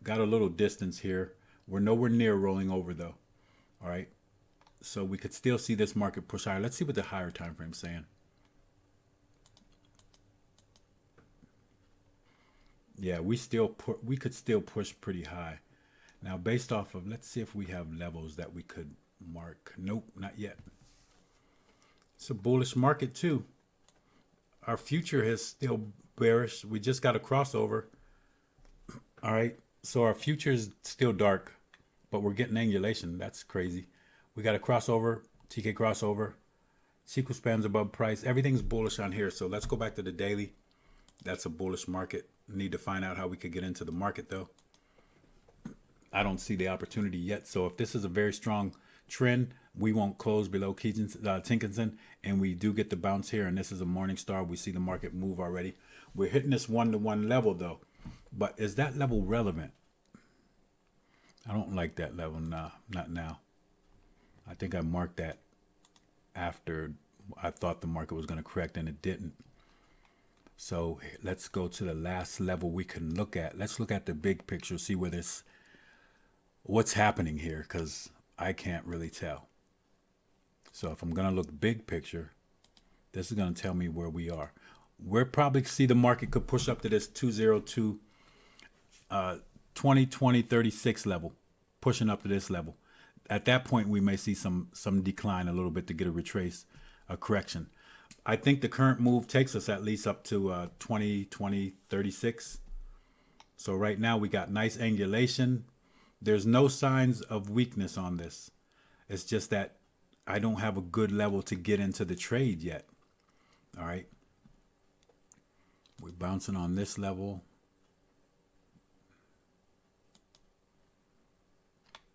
got a little distance here. We're nowhere near rolling over though. All right, so we could still see this market push higher. Let's see what the higher time frame is saying. Yeah, we could still push pretty high. Now based off of, let's see if we have levels that we could mark. Nope, not yet. It's a bullish market too. Our future is still bearish. We just got a crossover. All right, so our future is still dark, but we're getting angulation. That's crazy. We got a crossover, TK crossover, Chiku spans above price. Everything's bullish on here. So let's go back to the daily. That's a bullish market. Need to find out how we could get into the market though. I don't see the opportunity yet. So if this is a very strong trend, we won't close below Tinkinson, and we do get the bounce here, and this is a morning star. We see the market move already. We're hitting this 1-to-1 level though, but is that level relevant? I don't like that level. Nah, not now. I think I marked that after I thought the market was going to correct, and it didn't. So let's go to the last level we can look at. Let's look at the big picture, see where what's happening here, because I can't really tell. So if I'm going to look big picture, this is going to tell me where we are. We'll probably see the market could push up to this 202 20-20-36 level, pushing up to this level. At that point, we may see some decline a little bit to get a correction. I think the current move takes us at least up to 20-20-36. So right now we got nice angulation. There's no signs of weakness on this. It's just that I don't have a good level to get into the trade yet. All right. We're bouncing on this level.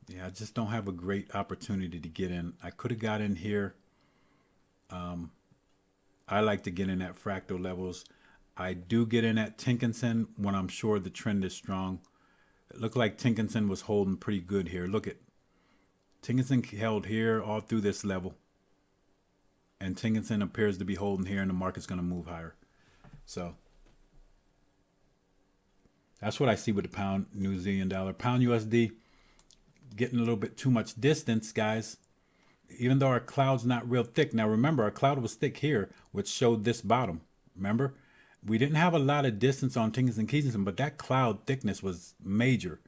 Yeah, I just don't have a great opportunity to get in. I could have got in here. I like to get in at fractal levels. I do get in at Tinkinson when I'm sure the trend is strong. It looked like Tinkinson was holding pretty good here. Look at Tinkinson held here all through this level. And Tinkinson appears to be holding here, and the market's going to move higher. So that's what I see with the pound New Zealand dollar. Pound USD getting a little bit too much distance, guys. Even though our cloud's not real thick. Now remember, our cloud was thick here, which showed this bottom. Remember? We didn't have a lot of distance on Tinkinson Kijinsen, but that cloud thickness was major.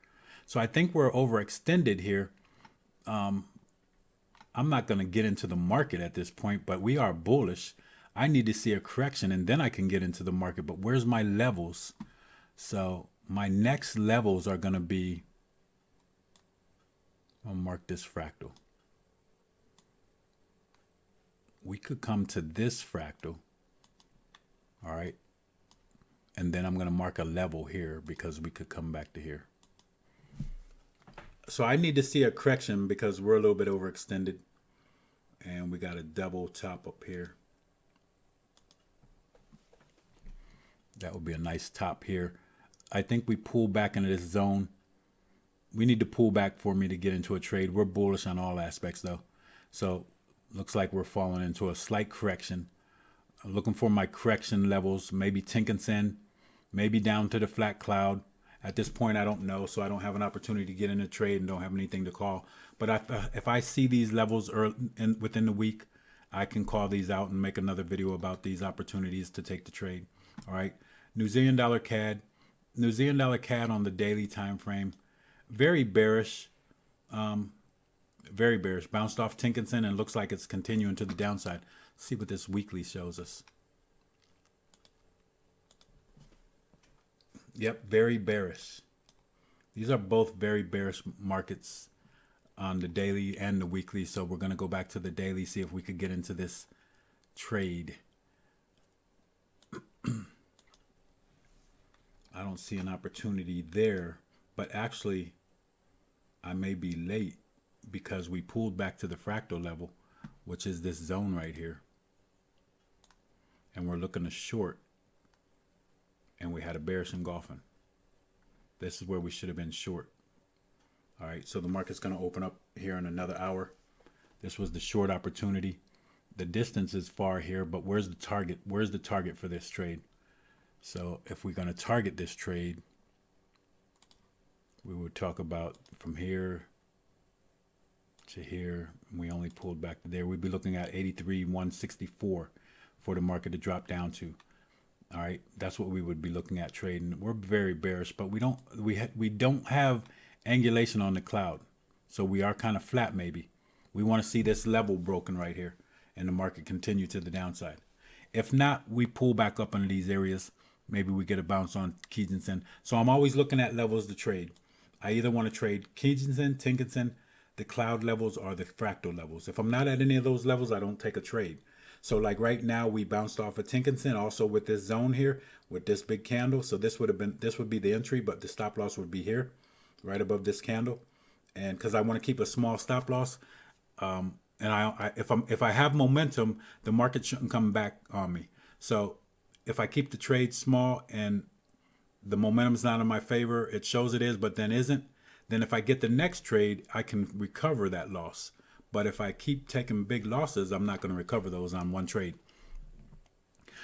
So I think we're overextended here. I'm not going to get into the market at this point, but we are bullish. I need to see a correction and then I can get into the market. But where's my levels? So my next levels are going to be, I'll mark this fractal. We could come to this fractal. All right. And then I'm going to mark a level here because we could come back to here. So I need to see a correction because we're a little bit overextended. And we got a double top up here. That would be a nice top here. I think we pull back into this zone. We need to pull back for me to get into a trade. We're bullish on all aspects though. So looks like we're falling into a slight correction. I'm looking for my correction levels, maybe Tinkinson, maybe down to the flat cloud. At this point, I don't know, so I don't have an opportunity to get in a trade and don't have anything to call. But if I see these levels within the week, I can call these out and make another video about these opportunities to take the trade. All right, New Zealand dollar CAD. New Zealand dollar CAD on the daily time frame, very bearish. Very bearish. Bounced off Tinkinson and looks like it's continuing to the downside. Let's see what this weekly shows us. Yep, very bearish. These are both very bearish markets on the daily and the weekly. So we're going to go back to the daily, see if we could get into this trade. I don't see an opportunity there, but actually I may be late because we pulled back to the fractal level, which is this zone right here. And we're looking to short. And we had a bearish engulfing. This is where we should have been short. All right, so the market's going to open up here in another hour. This was the short opportunity. The distance is far here, but where's the target? Where's the target for this trade? So if we're going to target this trade, we would talk about from here to here. We only pulled back to there. We'd be looking at 83,164 for the market to drop down to. All right, that's what we would be looking at trading. We're very bearish, but we don't have angulation on the cloud, so we are kind of flat. Maybe we want to see this level broken right here, and the market continue to the downside. If not, we pull back up into these areas. Maybe we get a bounce on Kijinsen. So I'm always looking at levels to trade. I either want to trade Kijinsen, Tinkinson, the cloud levels, or the fractal levels. If I'm not at any of those levels, I don't take a trade. So like right now, we bounced off of Tinkinson, also with this zone here, with this big candle. So this would be the entry, but the stop loss would be here, right above this candle. And because I want to keep a small stop loss, and if I have momentum, the market shouldn't come back on me. So if I keep the trade small and the momentum's not in my favor, it shows it is, but then isn't, then if I get the next trade, I can recover that loss. But if I keep taking big losses, I'm not going to recover those on one trade.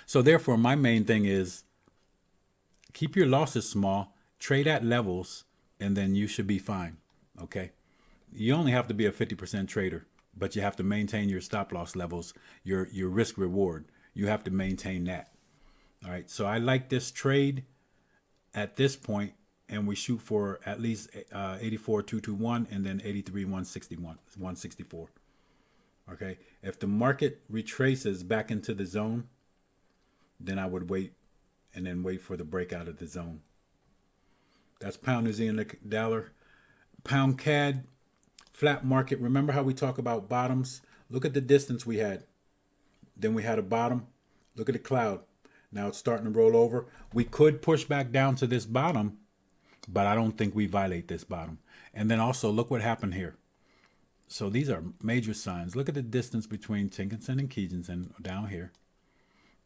So therefore, my main thing is keep your losses small, trade at levels, and then you should be fine. Okay. You only have to be a 50% trader, but you have to maintain your stop loss levels, your risk reward. You have to maintain that. All right. So I like this trade at this point, and we shoot for at least 84,221 and then 164. Okay. If the market retraces back into the zone, then I would wait and then wait for the breakout of the zone. That's pound New Zealand dollar. Pound CAD, flat market. Remember how we talk about bottoms? Look at the distance we had. Then we had a bottom. Look at the cloud. Now it's starting to roll over. We could push back down to this bottom, but I don't think we violate this bottom. And then also look what happened here. So these are major signs. Look at the distance between Tinkinson and Kijinsen down here.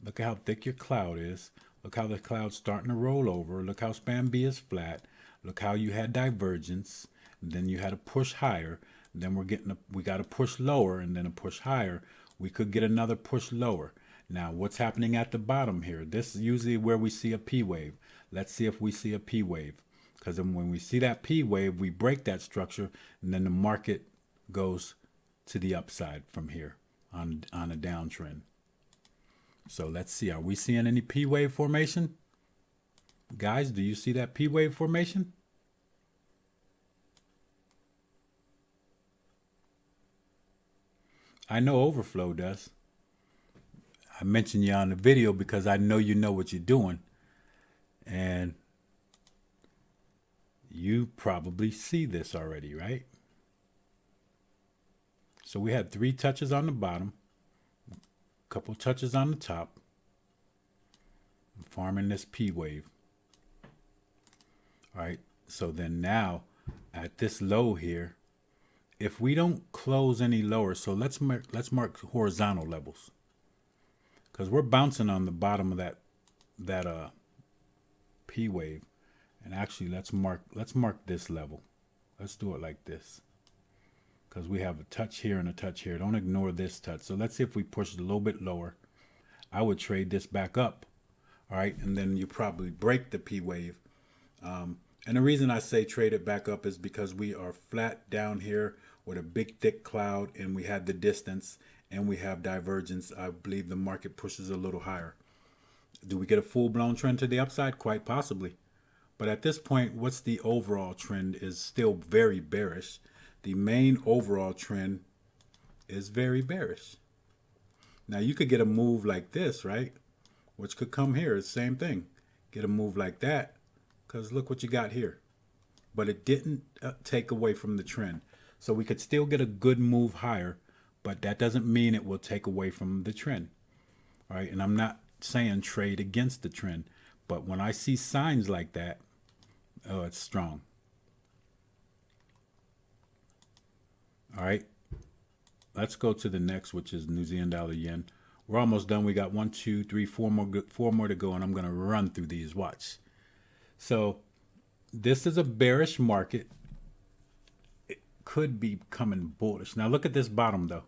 Look at how thick your cloud is. Look how the cloud's starting to roll over. Look how span B is flat. Look how you had divergence. Then you had a push higher. Then we got a push lower and then a push higher. We could get another push lower. Now, what's happening at the bottom here? This is usually where we see a P wave. Let's see if we see a P wave. Because when we see that P wave, we break that structure, and then the market goes to the upside from here on a downtrend. So let's see. Are we seeing any P wave formation? Guys, do you see that P wave formation? I know overflow does. I mentioned you on the video because I know you know what you're doing. And you probably see this already, right? So we had 3 touches on the bottom, a couple touches on the top. I'm farming this P wave. All right, so then now at this low here, if we don't close any lower, so let's mark horizontal levels, because we're bouncing on the bottom of that P wave. And actually, let's mark this level. Let's do it like this, because we have a touch here and a touch here. Don't ignore this touch. So let's see if we push it a little bit lower. I would trade this back up. All right, and then you probably break the P wave. And the reason I say trade it back up is because we are flat down here with a big thick cloud, and we have the distance, and we have divergence. I believe the market pushes a little higher. Do we get a full-blown trend to the upside? Quite possibly. But at this point, what's the overall trend is still very bearish. The main overall trend is very bearish. Now you could get a move like this, right? Which could come here, it's the same thing. Get a move like that, because look what you got here. But it didn't take away from the trend. So we could still get a good move higher, but that doesn't mean it will take away from the trend. All right, and I'm not saying trade against the trend, but when I see signs like that, oh, it's strong. All right, let's go to the next, which is New Zealand dollar yen. We're almost done. We got 1, 2, 3, 4 more to go, and I'm going to run through these. Watch. So this is a bearish market. It could be coming bullish. Now look at this bottom, though.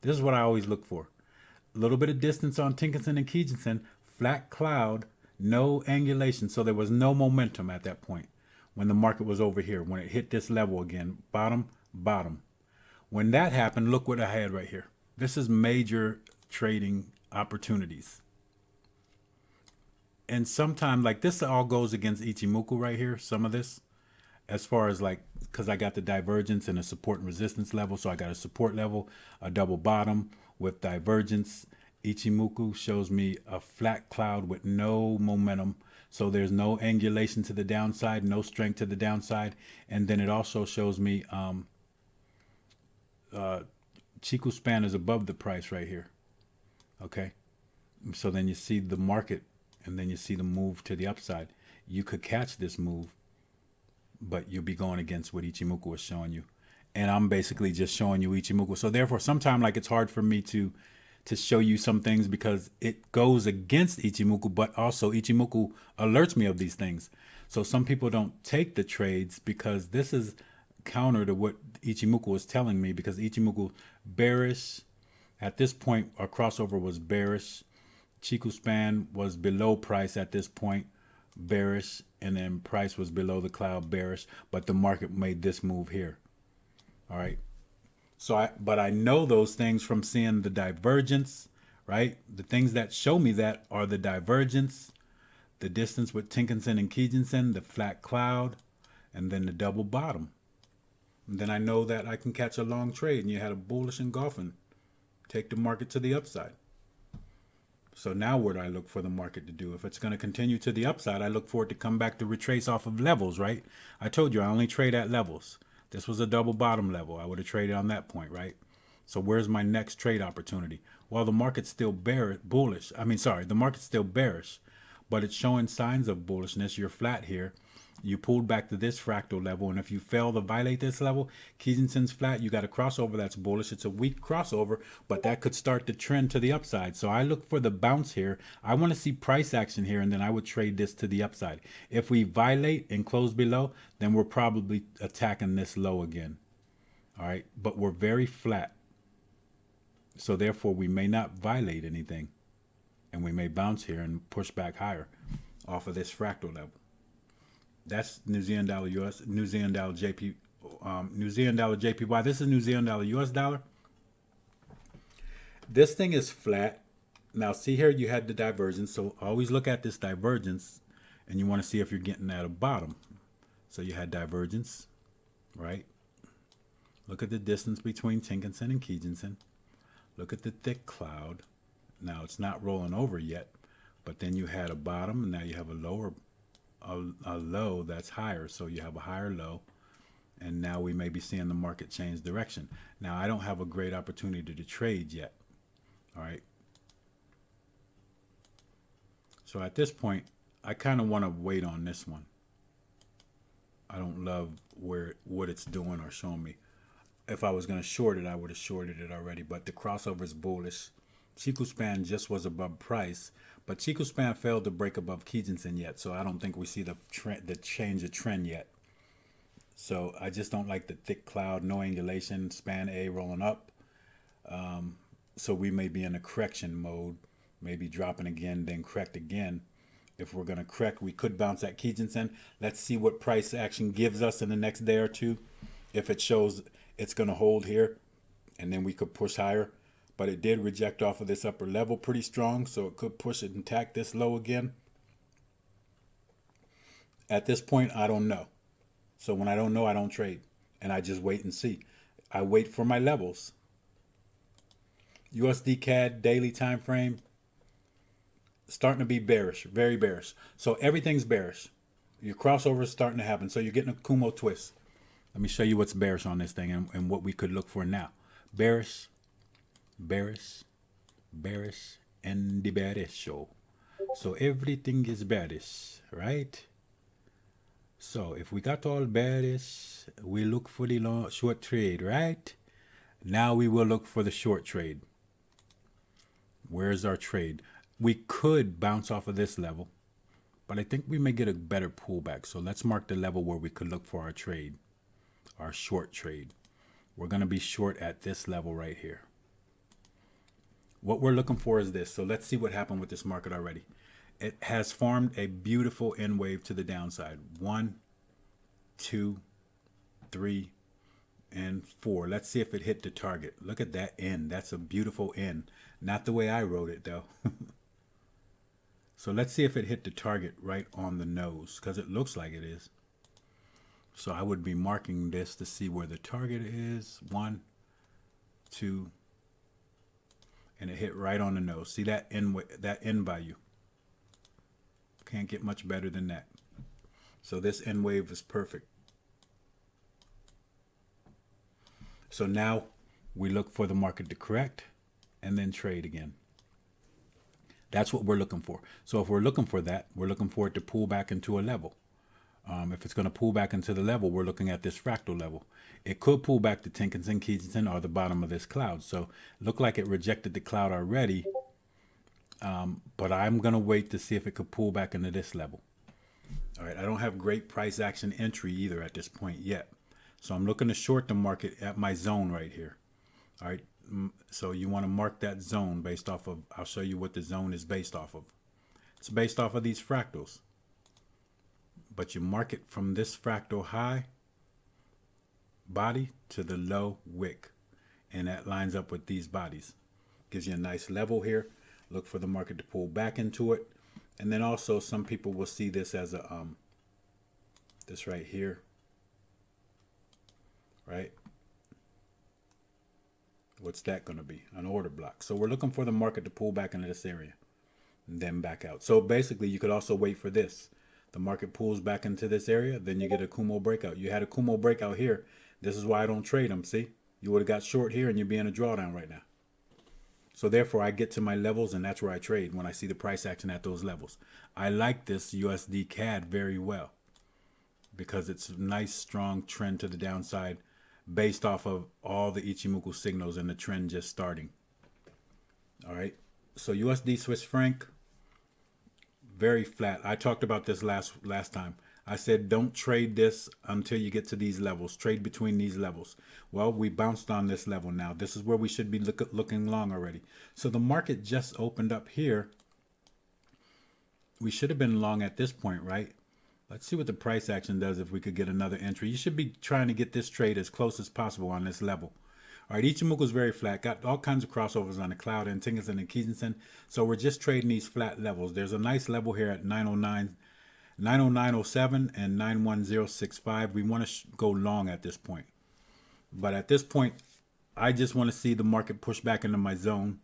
This is what I always look for. A little bit of distance on Tinkinson and Kijinson, flat cloud, no angulation. So there was no momentum at that point when the market was over here, when it hit this level again, bottom, bottom. When that happened, look what I had right here. This is major trading opportunities. And sometimes, like this all goes against Ichimoku right here, some of this, as far as like, because I got the divergence and a support and resistance level. So I got a support level, a double bottom with divergence. Ichimoku shows me a flat cloud with no momentum. So there's no angulation to the downside, no strength to the downside. And then it also shows me Chiku span is above the price right here. Okay. So then you see the market, and then you see the move to the upside. You could catch this move, but you'll be going against what Ichimoku is showing you. And I'm basically just showing you Ichimoku. So therefore, sometimes like it's hard for me to show you some things because it goes against Ichimoku, but also Ichimoku alerts me of these things. So some people don't take the trades because this is counter to what Ichimoku is telling me, because Ichimoku bearish. At this point, our crossover was bearish. Chiku span was below price at this point, bearish, and then price was below the cloud, bearish, but the market made this move here. All right. So but I know those things from seeing the divergence, right? The things that show me that are the divergence, the distance with Tinkinson and Kijinson, the flat cloud, and then the double bottom. And then I know that I can catch a long trade, and you had a bullish engulfing, take the market to the upside. So now what do I look for the market to do? If it's going to continue to the upside, I look for it to come back to retrace off of levels, right? I told you I only trade at levels. This was a double bottom level. I would have traded on that point, right? So where's my next trade opportunity? Well, the market's still bullish. The market's still bearish, but it's showing signs of bullishness. You're flat here. You pulled back to this fractal level, and if you fail to violate this level, Kijinson's flat, you got a crossover that's bullish. It's a weak crossover, but that could start the trend to the upside. So I look for the bounce here. I want to see price action here, and then I would trade this to the upside. If we violate and close below, then we're probably attacking this low again. All right, but we're very flat. So therefore, we may not violate anything, and we may bounce here and push back higher off of this fractal level. That's New Zealand dollar US, New Zealand dollar JP, New Zealand dollar JPY. This is New Zealand dollar US dollar. This thing is flat. Now see here, you had the divergence. So always look at this divergence, and you want to see if you're getting at a bottom. So you had divergence, right? Look at the distance between Tinkinson and Kijinson. Look at the thick cloud. Now it's not rolling over yet, but then you had a bottom, and now you have a low that's higher. So you have a higher low, and now we may be seeing the market change direction. Now I don't have a great opportunity to trade yet. All right. So at this point, I kind of want to wait on this one. I don't love what it's doing or showing me. If I was going to short it, I would have shorted it already. But the crossover is bullish. Chiku span just was above price, but Chiku span failed to break above Kijinsen yet. So I don't think we see the change of trend yet. So I just don't like the thick cloud, no angulation, span A rolling up. So we may be in a correction mode, maybe dropping again, then correct again. If we're going to correct, we could bounce at Kijinsen. Let's see what price action gives us in the next day or two. If it shows it's going to hold here, and then we could push higher. But it did reject off of this upper level pretty strong, so it could push it and tack this low again. At this point, I don't know. So when I don't know, I don't trade. And I just wait and see. I wait for my levels. USD CAD daily time frame starting to be bearish, very bearish. So everything's bearish. Your crossover is starting to happen. So you're getting a Kumo twist. Let me show you what's bearish on this thing and what we could look for now. Bearish, bearish, bearish, and the bearish show. So everything is bearish, right? So if we got all bearish, we look for the long short trade, right? Now we will look for the short trade. Where's our trade? We could bounce off of this level, but I think we may get a better pullback. So let's mark the level where we could look for our trade, our short trade. We're going to be short at this level right here. What we're looking for is this. So let's see what happened with this market already. It has formed a beautiful N wave to the downside. 1, 2, 3, and 4. Let's see if it hit the target. Look at that N. That's a beautiful N. Not the way I wrote it though. So let's see if it hit the target right on the nose, because it looks like it is. So I would be marking this to see where the target is. 1, 2, and it hit right on the nose. See that N value? Can't get much better than that. So this N wave is perfect. So now we look for the market to correct and then trade again. That's what we're looking for. So if we're looking for that, we're looking for it to pull back into a level. If it's going to pull back into the level, we're looking at this fractal level. It could pull back to Tenkan-sen, Kijinsen, or the bottom of this cloud. So look like it rejected the cloud already. But I'm going to wait to see if it could pull back into this level. All right, I don't have great price action entry either at this point yet. So I'm looking to short the market at my zone right here. All right, so you want to mark that zone based off of, I'll show you what the zone is based off of. It's based off of these fractals. But you mark it from this fractal high body to the low wick. And that lines up with these bodies. Gives you a nice level here. Look for the market to pull back into it. And then also some people will see this as a, this right here. Right? What's that going to be? An order block. So we're looking for the market to pull back into this area and then back out. So basically you could also wait for this. The market pulls back into this area, then you get a Kumo breakout. You had a Kumo breakout here. This is why I don't trade them. See, you would have got short here and you'd be in a drawdown right now. So therefore I get to my levels and that's where I trade when I see the price action at those levels. I like this USD CAD very well because it's a nice strong trend to the downside based off of all the Ichimoku signals and the trend just starting. All right. So USD Swiss franc, very flat. I talked about this last time. I said don't trade this until you get to these levels. Trade between these levels. Well, we bounced on this level now. This is where we should be looking long already. So the market just opened up here. We should have been long at this point, right? Let's see what the price action does if we could get another entry. You should be trying to get this trade as close as possible on this level. All right, Ichimoku is very flat. Got all kinds of crossovers on the cloud and Tenkan-sen and Kijinsen. So we're just trading these flat levels. There's a nice level here at 909.07 and 91065. We want to go long at this point. But at this point, I just want to see the market push back into my zone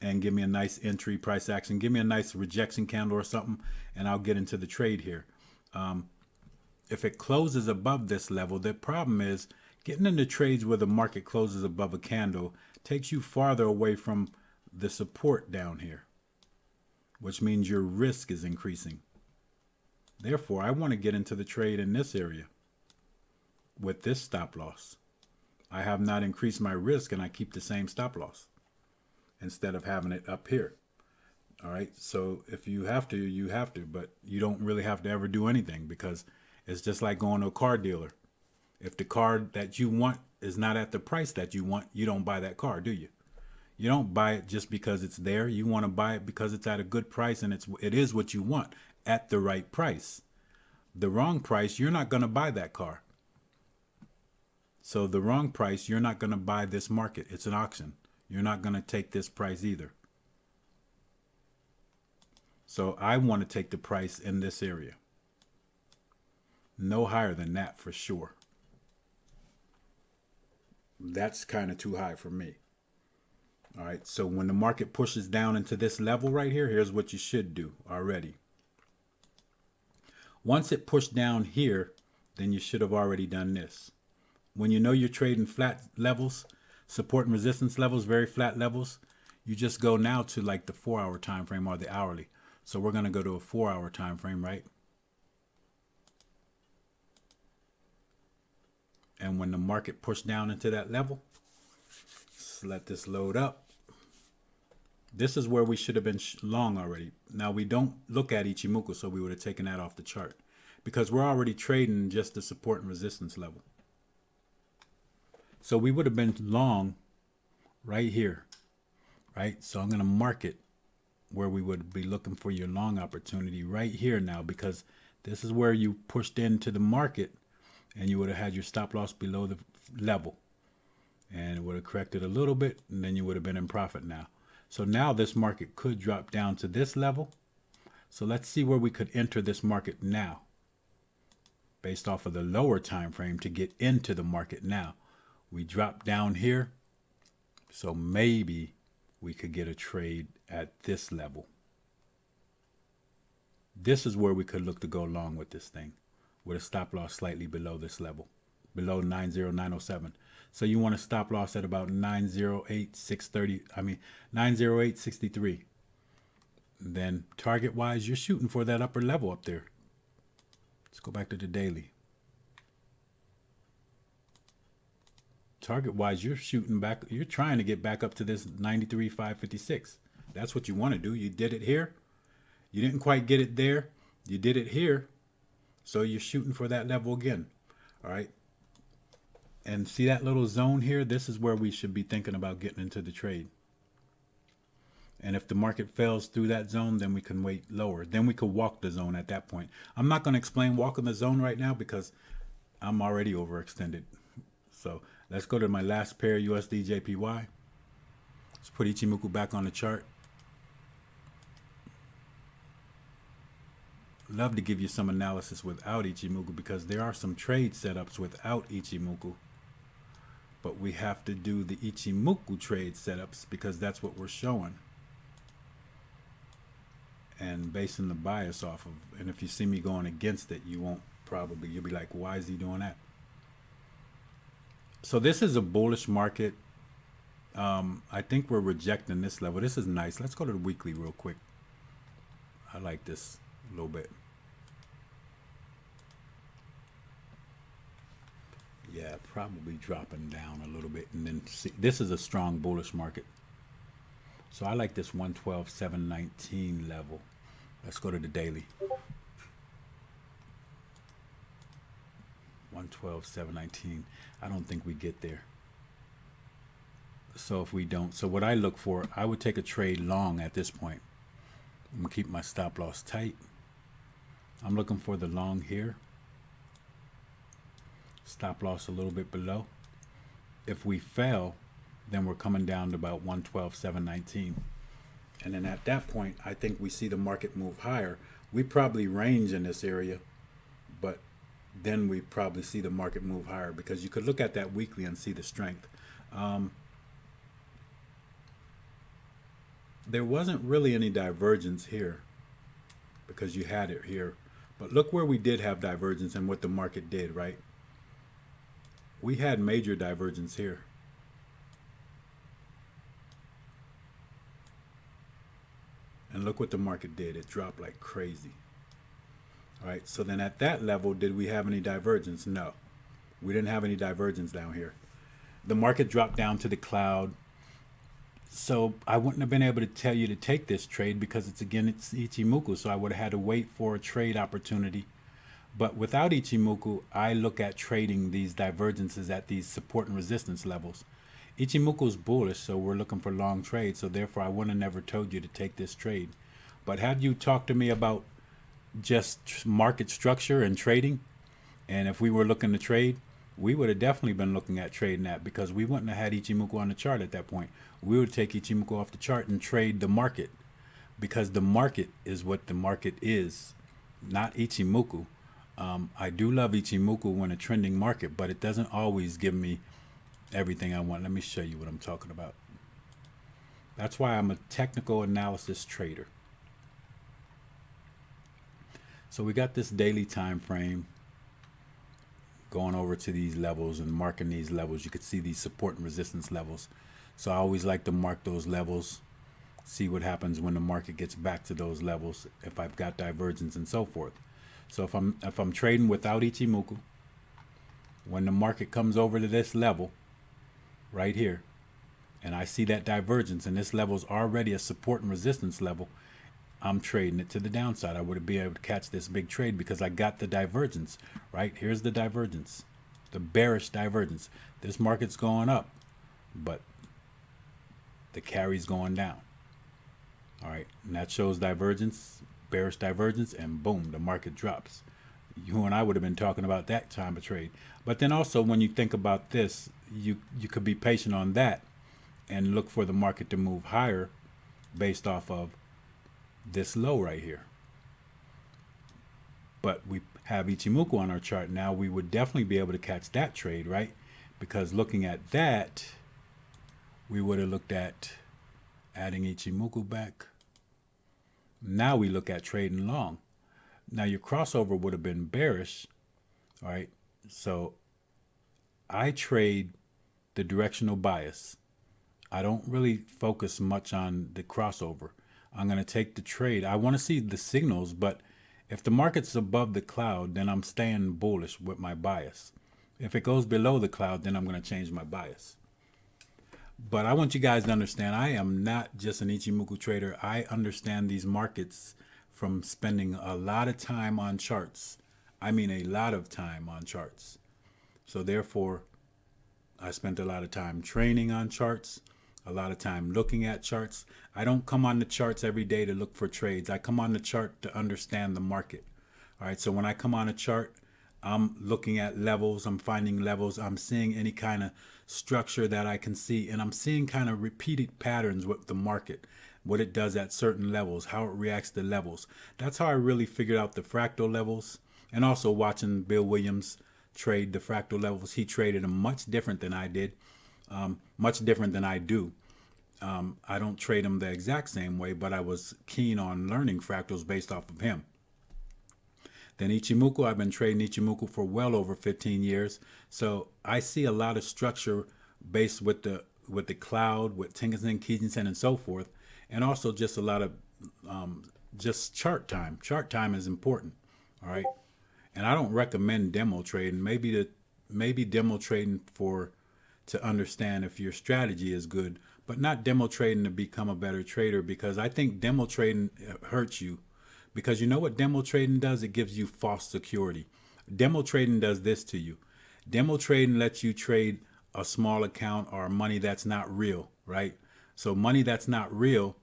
and give me a nice entry price action. Give me a nice rejection candle or something, and I'll get into the trade here. If it closes above this level, the problem is getting into trades where the market closes above a candle takes you farther away from the support down here, which means your risk is increasing. Therefore, I want to get into the trade in this area with this stop loss. I have not increased my risk, and I keep the same stop loss instead of having it up here. All right, so if you have to, you have to, but you don't really have to ever do anything, because it's just like going to a car dealer. If the car that you want is not at the price that you want, you don't buy that car, do you? You don't buy it just because it's there. You want to buy it because it's at a good price, and it is what you want at the right price. The wrong price, you're not going to buy that car. So the wrong price, you're not going to buy this market. It's an auction. You're not going to take this price either. So I want to take the price in this area. No higher than that for sure. That's kind of too high for me. All right, so when the market pushes down into this level right here, here's what you should do already. Once it pushed down here, then you should have already done this. When you know you're trading flat levels, support and resistance levels, very flat levels, you just go now to like the 4-hour time frame or the hourly. So we're going to go to a 4-hour time frame, right? And when the market pushed down into that level, let's let this load up. This is where we should have been long already. Now, we don't look at Ichimoku, so we would have taken that off the chart because we're already trading just the support and resistance level. So we would have been long right here, right? So I'm going to mark it where we would be looking for your long opportunity right here now, because this is where you pushed into the market and you would have had your stop loss below the level, and it would have corrected a little bit, and then you would have been in profit now. So now this market could drop down to this level. So let's see where we could enter this market now based off of the lower time frame to get into the market now. We drop down here, so maybe we could get a trade at this level. This is where we could look to go long with this thing, with a stop loss slightly below this level, below 90907. So you want to stop loss at about 90863. Then target wise, you're shooting for that upper level up there. Let's go back to the daily. Target wise, you're shooting back, you're trying to get back up to this 93,556. That's what you want to do. You did it here. You didn't quite get it there. You did it here. So you're shooting for that level again. All right. And see that little zone here? This is where we should be thinking about getting into the trade. And if the market fails through that zone, then we can wait lower. Then we could walk the zone at that point. I'm not going to explain walking the zone right now because I'm already overextended. So let's go to my last pair, USD JPY. Let's put Ichimoku back on the chart. Love to give you some analysis without Ichimoku because there are some trade setups without Ichimoku. But we have to do the Ichimoku trade setups because that's what we're showing. And basing the bias off of, and if you see me going against it, you won't probably, you'll be like, why is he doing that? So this is a bullish market. I think we're rejecting this level. This is nice. Let's go to the weekly real quick. I like this a little bit. Yeah, probably dropping down a little bit. And then see, this is a strong bullish market. So I like this 112,719 level. Let's go to the daily. 112,719. I don't think we get there. So if we don't, so what I look for, I would take a trade long at this point. I'm gonna keep my stop loss tight. I'm looking for the long here. Stop loss a little bit below. If we fail, then we're coming down to about 112,719. And then at that point, I think we see the market move higher. We probably range in this area, but then we probably see the market move higher because you could look at that weekly and see the strength. There wasn't really any divergence here because you had it here. But look where we did have divergence and what the market did, right? We had major divergence here. And look what the market did. It dropped like crazy. All right, so then at that level, did we have any divergence? No, we didn't have any divergence down here. The market dropped down to the cloud. So I wouldn't have been able to tell you to take this trade because it's Ichimoku. So I would have had to wait for a trade opportunity. But without Ichimoku, I look at trading these divergences at these support and resistance levels. Ichimoku is bullish, so we're looking for long trades. So therefore, I would have never told you to take this trade. But had you talked to me about just market structure and trading, and if we were looking to trade, we would have definitely been looking at trading that because we wouldn't have had Ichimoku on the chart at that point. We would take Ichimoku off the chart and trade the market because the market is what the market is, not Ichimoku. I do love Ichimoku when a trending market, but it doesn't always give me everything I want. Let me show you what I'm talking about. That's why I'm a technical analysis trader. So we got this daily time frame going over to these levels and marking these levels. You could see these support and resistance levels. So I always like to mark those levels, see what happens when the market gets back to those levels, if I've got divergence and so forth. So if I'm trading without Ichimoku, when the market comes over to this level right here, and I see that divergence, and this level is already a support and resistance level, I'm trading it to the downside. I would be able to catch this big trade because I got the divergence, right? Here's the divergence, the bearish divergence. This market's going up, but the carry's going down. All right, and that shows divergence, bearish divergence, and boom, the market drops. You and I would have been talking about that time of trade. But then also when you think about this, you could be patient on that and look for the market to move higher based off of this low right here. But we have Ichimoku on our chart now. We would definitely be able to catch that trade, right? Because looking at that, we would have looked at adding Ichimoku back. Now we look at trading long. Now your crossover would have been bearish, all right? So I trade the directional bias. I don't really focus much on the crossover. I'm going to take the trade. I want to see the signals, but if the market's above the cloud, then I'm staying bullish with my bias. If it goes below the cloud, then I'm going to change my bias. But I want you guys to understand, I am not just an Ichimoku trader. I understand these markets from spending a lot of time on charts. I mean a lot of time on charts. So therefore, I spent a lot of time training on charts, a lot of time looking at charts. I don't come on the charts every day to look for trades. I come on the chart to understand the market. All right, so when I come on a chart, I'm looking at levels, I'm finding levels, I'm seeing any kind of structure that I can see, and I'm seeing kind of repeated patterns with the market, what it does at certain levels, how it reacts to levels. That's how I really figured out the fractal levels, and also watching Bill Williams trade the fractal levels. He traded them much different than I did, much different than I do. I don't trade them the exact same way, but I was keen on learning fractals based off of him. Then Ichimoku, I've been trading Ichimoku for well over 15 years. So I see a lot of structure based with the cloud, with Tenkan-sen, Kijin-sen, and so forth. And also just a lot of just chart time. Chart time is important. All right. And I don't recommend demo trading. Maybe demo trading to understand if your strategy is good, but not demo trading to become a better trader, because I think demo trading hurts you. Because you know what demo trading does? It gives you false security. Demo trading does this to you. Demo trading lets you trade a small account or money that's not real, right? So money that's not real,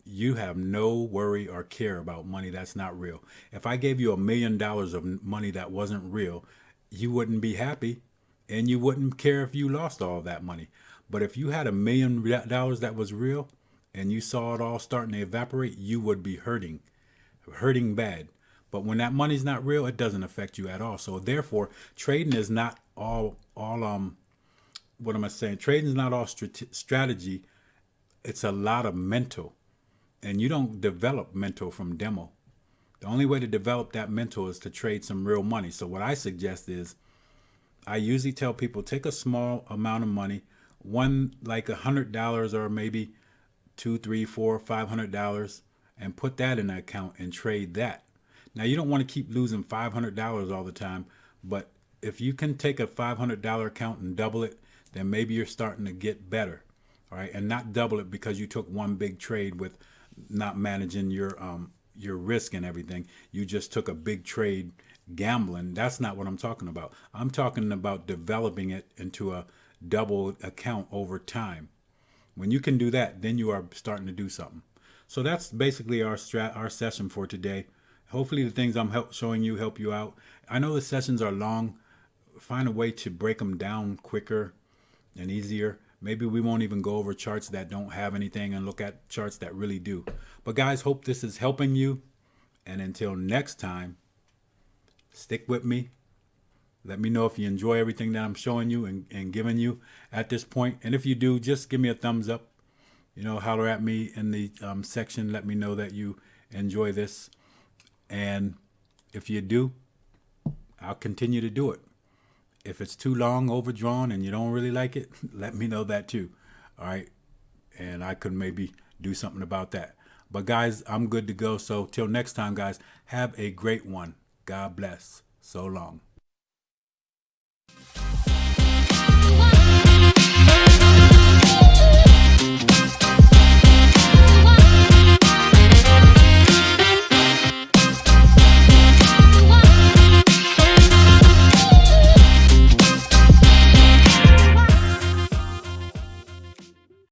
you have no worry or care about money that's not real. If I gave you $1 million of money that wasn't real, you wouldn't be happy and you wouldn't care if you lost all that money. But if you had $1 million that was real and you saw it all starting to evaporate, you would be hurting bad. But when that money's not real, it doesn't affect you at all. So therefore, trading is not all what am I saying? Trading is not all strategy. It's a lot of mental. And you don't develop mental from demo. The only way to develop that mental is to trade some real money. So what I suggest is I usually tell people take a small amount of money, one like $100 or maybe two, three, four, $500, and put that in an account and trade that. Now you don't want to keep losing $500 all the time, but if you can take a $500 account and double it, then maybe you're starting to get better, all right? And not double it because you took one big trade with not managing your risk and everything. You just took a big trade gambling. That's not what I'm talking about. I'm talking about developing it into a double account over time. When you can do that, then you are starting to do something. So that's basically our session for today. Hopefully the things I'm showing you help you out. I know the sessions are long. Find a way to break them down quicker and easier. Maybe we won't even go over charts that don't have anything and look at charts that really do. But guys, hope this is helping you. And until next time, stick with me. Let me know if you enjoy everything that I'm showing you and giving you at this point. And if you do, just give me a thumbs up. Holler at me in the section. Let me know that you enjoy this. And if you do, I'll continue to do it. If it's too long, overdrawn, and you don't really like it, let me know that too. All right. And I could maybe do something about that. But guys, I'm good to go. So till next time, guys, have a great one. God bless. So long.